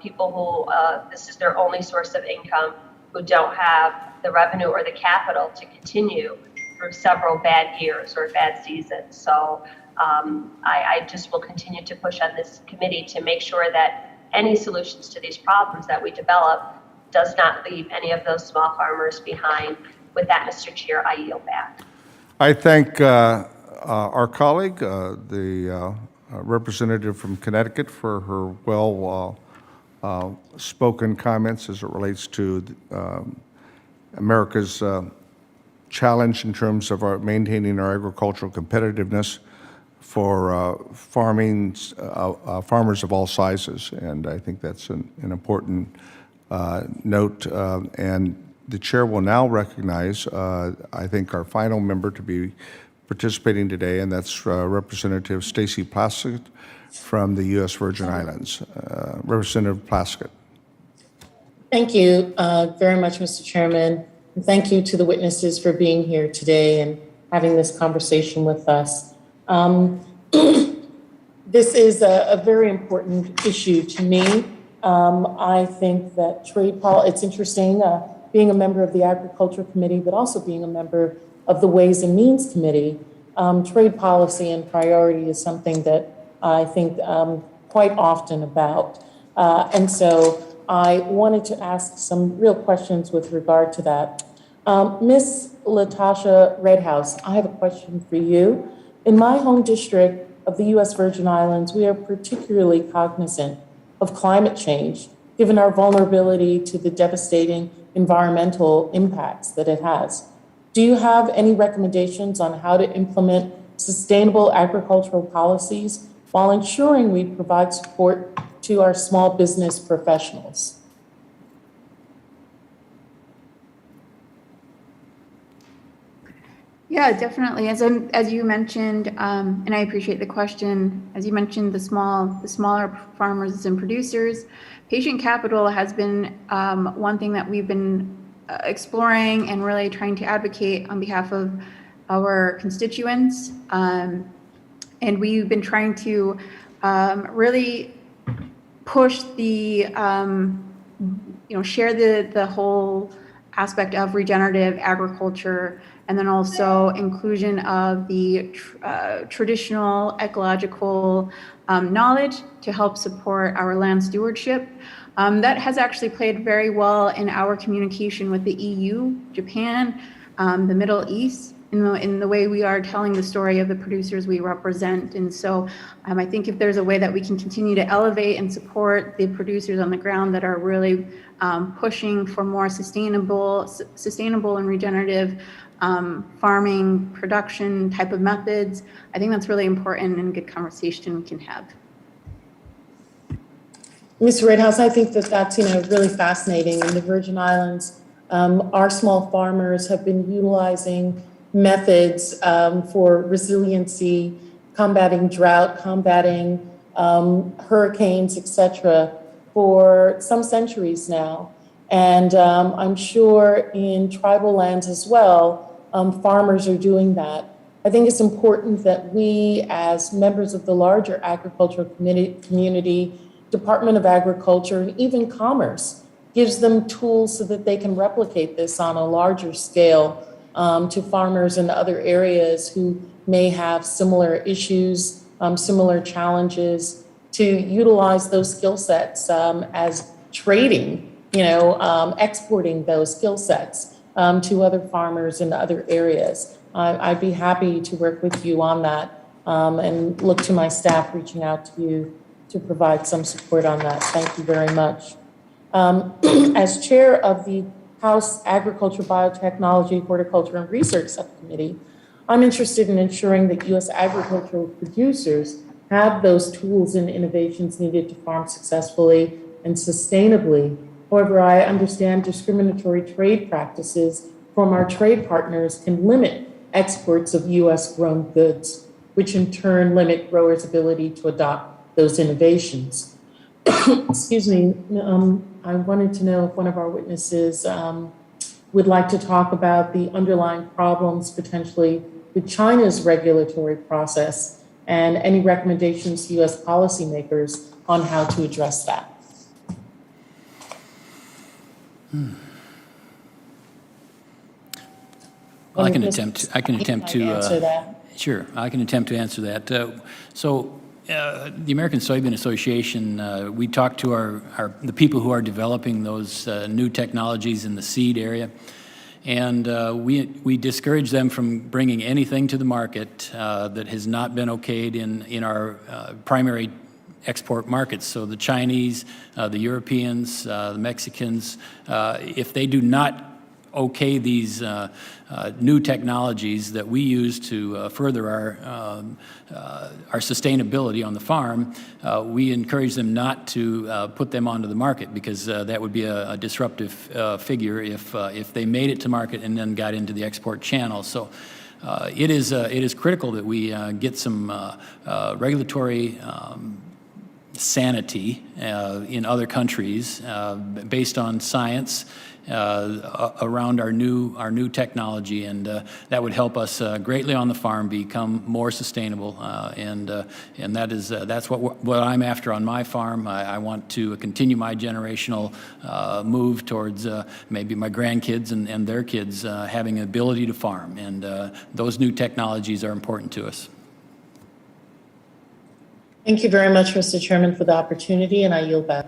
people who this is their only source of income, who don't have the revenue or the capital to continue through several bad years or bad seasons. So I just will continue to push on this committee to make sure that any solutions to these problems that we develop does not leave any of those small farmers behind. With that, Mr. Chair, I yield back. I thank our colleague, the representative from Connecticut, for her spoken comments as it relates to America's challenge in terms of maintaining our agricultural competitiveness for farmers of all sizes. And I think that's an important note. And the chair will now recognize, I think, our final member to be participating today, and that's Representative Stacey Plaskett from the U.S. Virgin Islands. Representative Plaskett. Thank you very much, Mr. Chairman. And thank you to the witnesses for being here today and having this conversation with us. This is a very important issue to me. I think that it's interesting being a member of the Agriculture Committee, but also being a member of the Ways and Means Committee. Trade policy and priority is something that I think quite often about. And so I wanted to ask some real questions with regard to that. Ms. Latashia Redhouse, I have a question for you. In my home district of the U.S. Virgin Islands, we are particularly cognizant of climate change, given our vulnerability to the devastating environmental impacts that it has. Do you have any recommendations on how to implement sustainable agricultural policies while ensuring we provide support to our small business professionals? Yeah, definitely. As you mentioned, and I appreciate the question, as you mentioned, the smaller farmers and producers, patient capital has been one thing that we've been exploring and really trying to advocate on behalf of our constituents. And we've been trying to really push the, share the whole aspect of regenerative agriculture, and then also inclusion of the traditional ecological knowledge to help support our land stewardship. That has actually played very well in our communication with the EU, Japan, the Middle East, in the way we are telling the story of the producers we represent. And so I think if there's a way that we can continue to elevate and support the producers on the ground that are really pushing for more sustainable and regenerative farming production type of methods, I think that's really important and a good conversation we can have. Ms. Redhouse, I think that that's, really fascinating. In the Virgin Islands, our small farmers have been utilizing methods for resiliency, combating drought, combating hurricanes, etc., for some centuries now. And I'm sure in tribal lands as well, farmers are doing that. I think it's important that we, as members of the larger agricultural community, Department of Agriculture, and even Commerce, gives them tools so that they can replicate this on a larger scale to farmers in other areas who may have similar issues, similar challenges, to utilize those skill sets as trading, exporting those skill sets to other farmers in other areas. I'd be happy to work with you on that and look to my staff reaching out to you to provide some support on that. Thank you very much. As chair of the House Agriculture, Biotechnology, Horticulture, and Research Subcommittee, I'm interested in ensuring that U.S. agricultural producers have those tools and innovations needed to farm successfully and sustainably. However, I understand discriminatory trade practices from our trade partners can limit exports of U.S. grown goods, which in turn limit growers' ability to adopt those innovations. Excuse me, I wanted to know if one of our witnesses would like to talk about the underlying problems potentially with China's regulatory process and any recommendations to U.S. policymakers on how to address that. Well, I can attempt to answer that. Sure, I can attempt to answer that. The American Soybean Association, we talk to the people who are developing those new technologies in the seed area, and we discourage them from bringing anything to the market that has not been okayed in our primary export markets. So the Chinese, the Europeans, the Mexicans, if they do not okay these new technologies that we use to further our sustainability on the farm, we encourage them not to put them onto the market, because that would be a disruptive figure if they made it to market and then got into the export channel. So it is critical that we get some regulatory sanity in other countries based on science around our new technology, and that would help us greatly on the farm become more sustainable, and that's what I'm after on my farm. I want to continue my generational move towards maybe my grandkids and their kids having an ability to farm, and those new technologies are important to us. Thank you very much, Mr. Chairman, for the opportunity, and I yield back.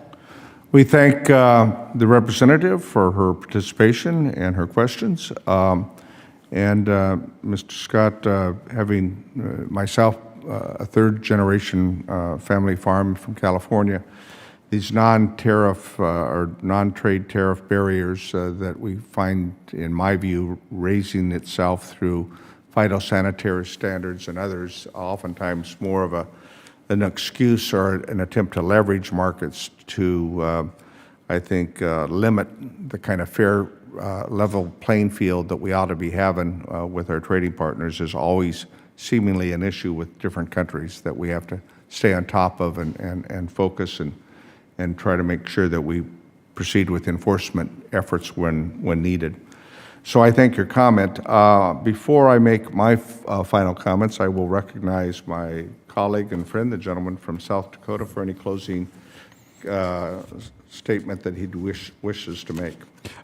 We thank the representative for her participation and her questions. And Mr. Scott, having myself a third-generation family farm from California, these non-tariff or non-trade tariff barriers that we find, in my view, raising itself through phytosanitary standards and others, oftentimes more of an excuse or an attempt to leverage markets to, I think, limit the kind of fair level playing field that we ought to be having with our trading partners, is always seemingly an issue with different countries that we have to stay on top of and focus and try to make sure that we proceed with enforcement efforts when needed. So I thank your comment. Before I make my final comments, I will recognize my colleague and friend, the gentleman from South Dakota, for any closing statement that he wishes to make.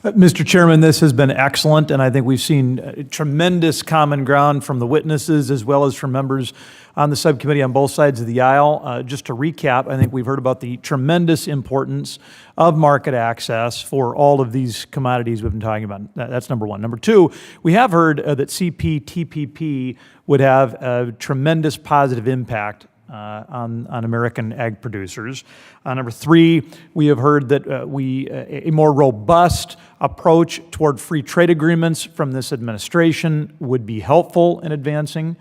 Mr. Chairman, this has been excellent, and I think we've seen tremendous common ground from the witnesses as well as from members on the subcommittee on both sides of the aisle. Just to recap, I think we've heard about the tremendous importance of market access for all of these commodities we've been talking about. That's number one. Number two, we have heard that CPTPP would have a tremendous positive impact on American ag producers. Number three, we have heard that a more robust approach toward free trade agreements from this administration would be helpful in advancing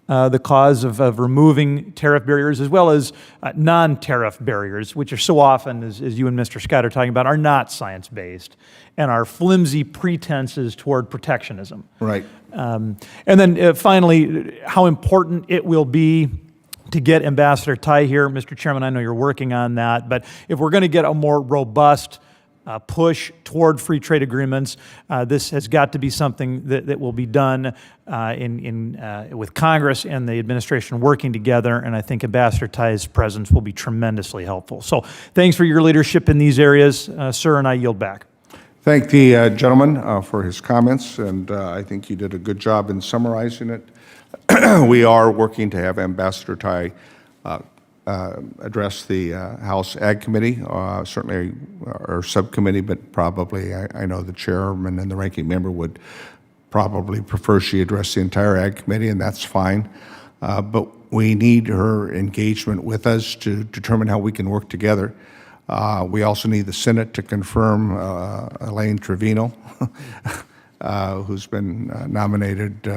the cause of removing tariff barriers as well as non-tariff barriers, which are so often, as you and Mr. Scott are talking about, are not science-based and are flimsy pretenses toward protectionism. Right. And then finally, how important it will be to get Ambassador Tai here. Mr. Chairman, I know you're working on that, but if we're going to get a more robust push toward free trade agreements, this has got to be something that will be done with Congress and the administration working together, and I think Ambassador Tai's presence will be tremendously helpful. So thanks for your leadership in these areas, sir, and I yield back. Thank the gentleman for his comments, and I think you did a good job in summarizing it. We are working to have Ambassador Tai address the House Ag Committee, certainly our subcommittee, but probably I know the chairman and the ranking member would probably prefer she address the entire Ag Committee, and that's fine. But we need her engagement with us to determine how we can work together. We also need the Senate to confirm Elaine Trevino, who's been nominated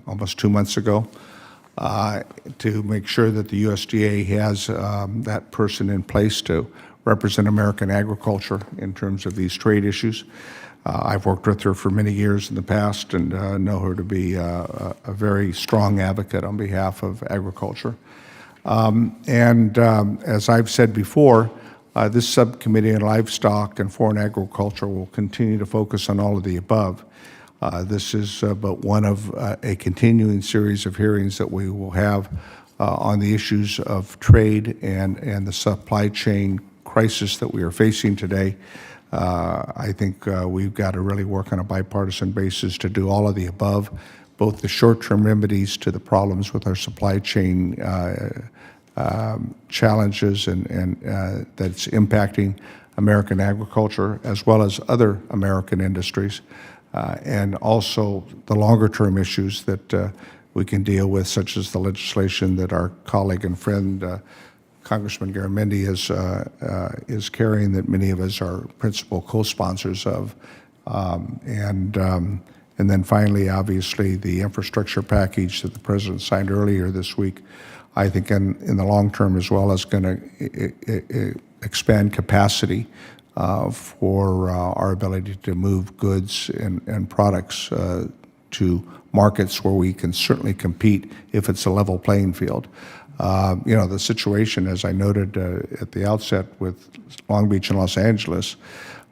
almost 2 months ago, to make sure that the USDA has that person in place to represent American agriculture in terms of these trade issues. I've worked with her for many years in the past and know her to be a very strong advocate on behalf of agriculture. As I've said before, this subcommittee on livestock and foreign agriculture will continue to focus on all of the above. This is but one of a continuing series of hearings that we will have on the issues of trade and the supply chain crisis that we are facing today. I think we've got to really work on a bipartisan basis to do all of the above, both the short-term remedies to the problems with our supply chain challenges and that's impacting American agriculture as well as other American industries. And also the longer-term issues that we can deal with, such as the legislation that our colleague and friend, Congressman Garamendi, is carrying, that many of us are principal co-sponsors of. And then finally, obviously, the infrastructure package that the President signed earlier this week, I think in the long term as well, is going to expand capacity for our ability to move goods and products to markets where we can certainly compete if it's a level playing field. You know, the situation, as I noted at the outset with Long Beach and Los Angeles,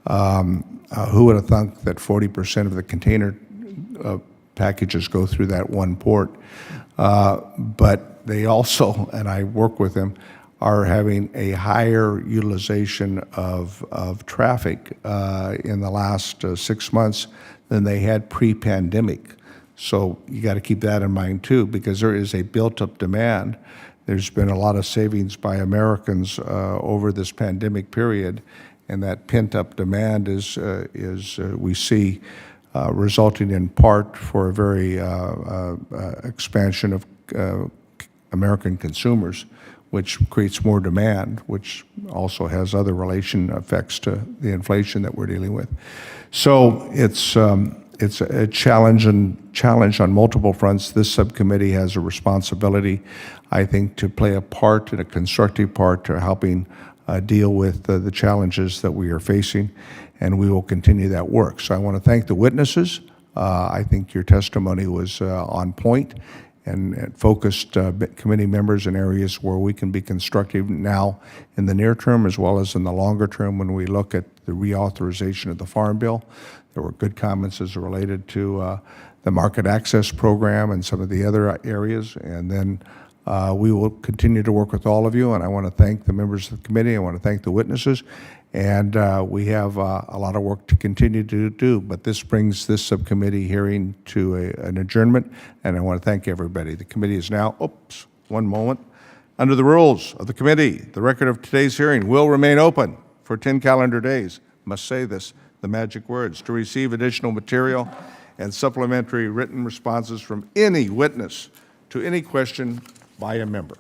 who would have thunk that 40% of the container packages go through that one port? But they also, and I work with them, are having a higher utilization of traffic in the last 6 months than they had pre-pandemic. So you got to keep that in mind too, because there is a built-up demand. There's been a lot of savings by Americans over this pandemic period, and that pent-up demand is we see resulting in part for a very expansion of American consumers, which creates more demand, which also has other relation effects to the inflation that we're dealing with. So it's a challenge on multiple fronts. This subcommittee has a responsibility, I think, to play a part and a constructive part to helping deal with the challenges that we are facing, and we will continue that work. So I want to thank the witnesses. I think your testimony was on point and focused committee members in areas where we can be constructive now in the near term as well as in the longer term when we look at the reauthorization of the Farm Bill. There were good comments as related to the market access program and some of the other areas, and then We will continue to work with all of you, and I want to thank the members of the committee. I want to thank the witnesses, and we have a lot of work to continue to do, but this brings this subcommittee hearing to an adjournment, and I want to thank everybody. The committee is now, oops, one moment. Under the rules of the committee, the record of today's hearing will remain open for 10 calendar days. Must say this, the magic words, to receive additional material and supplementary written responses from any witness to any question by a member,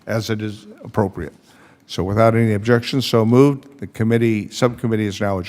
as it is appropriate. So without any objections, so moved. The subcommittee is now adjourned.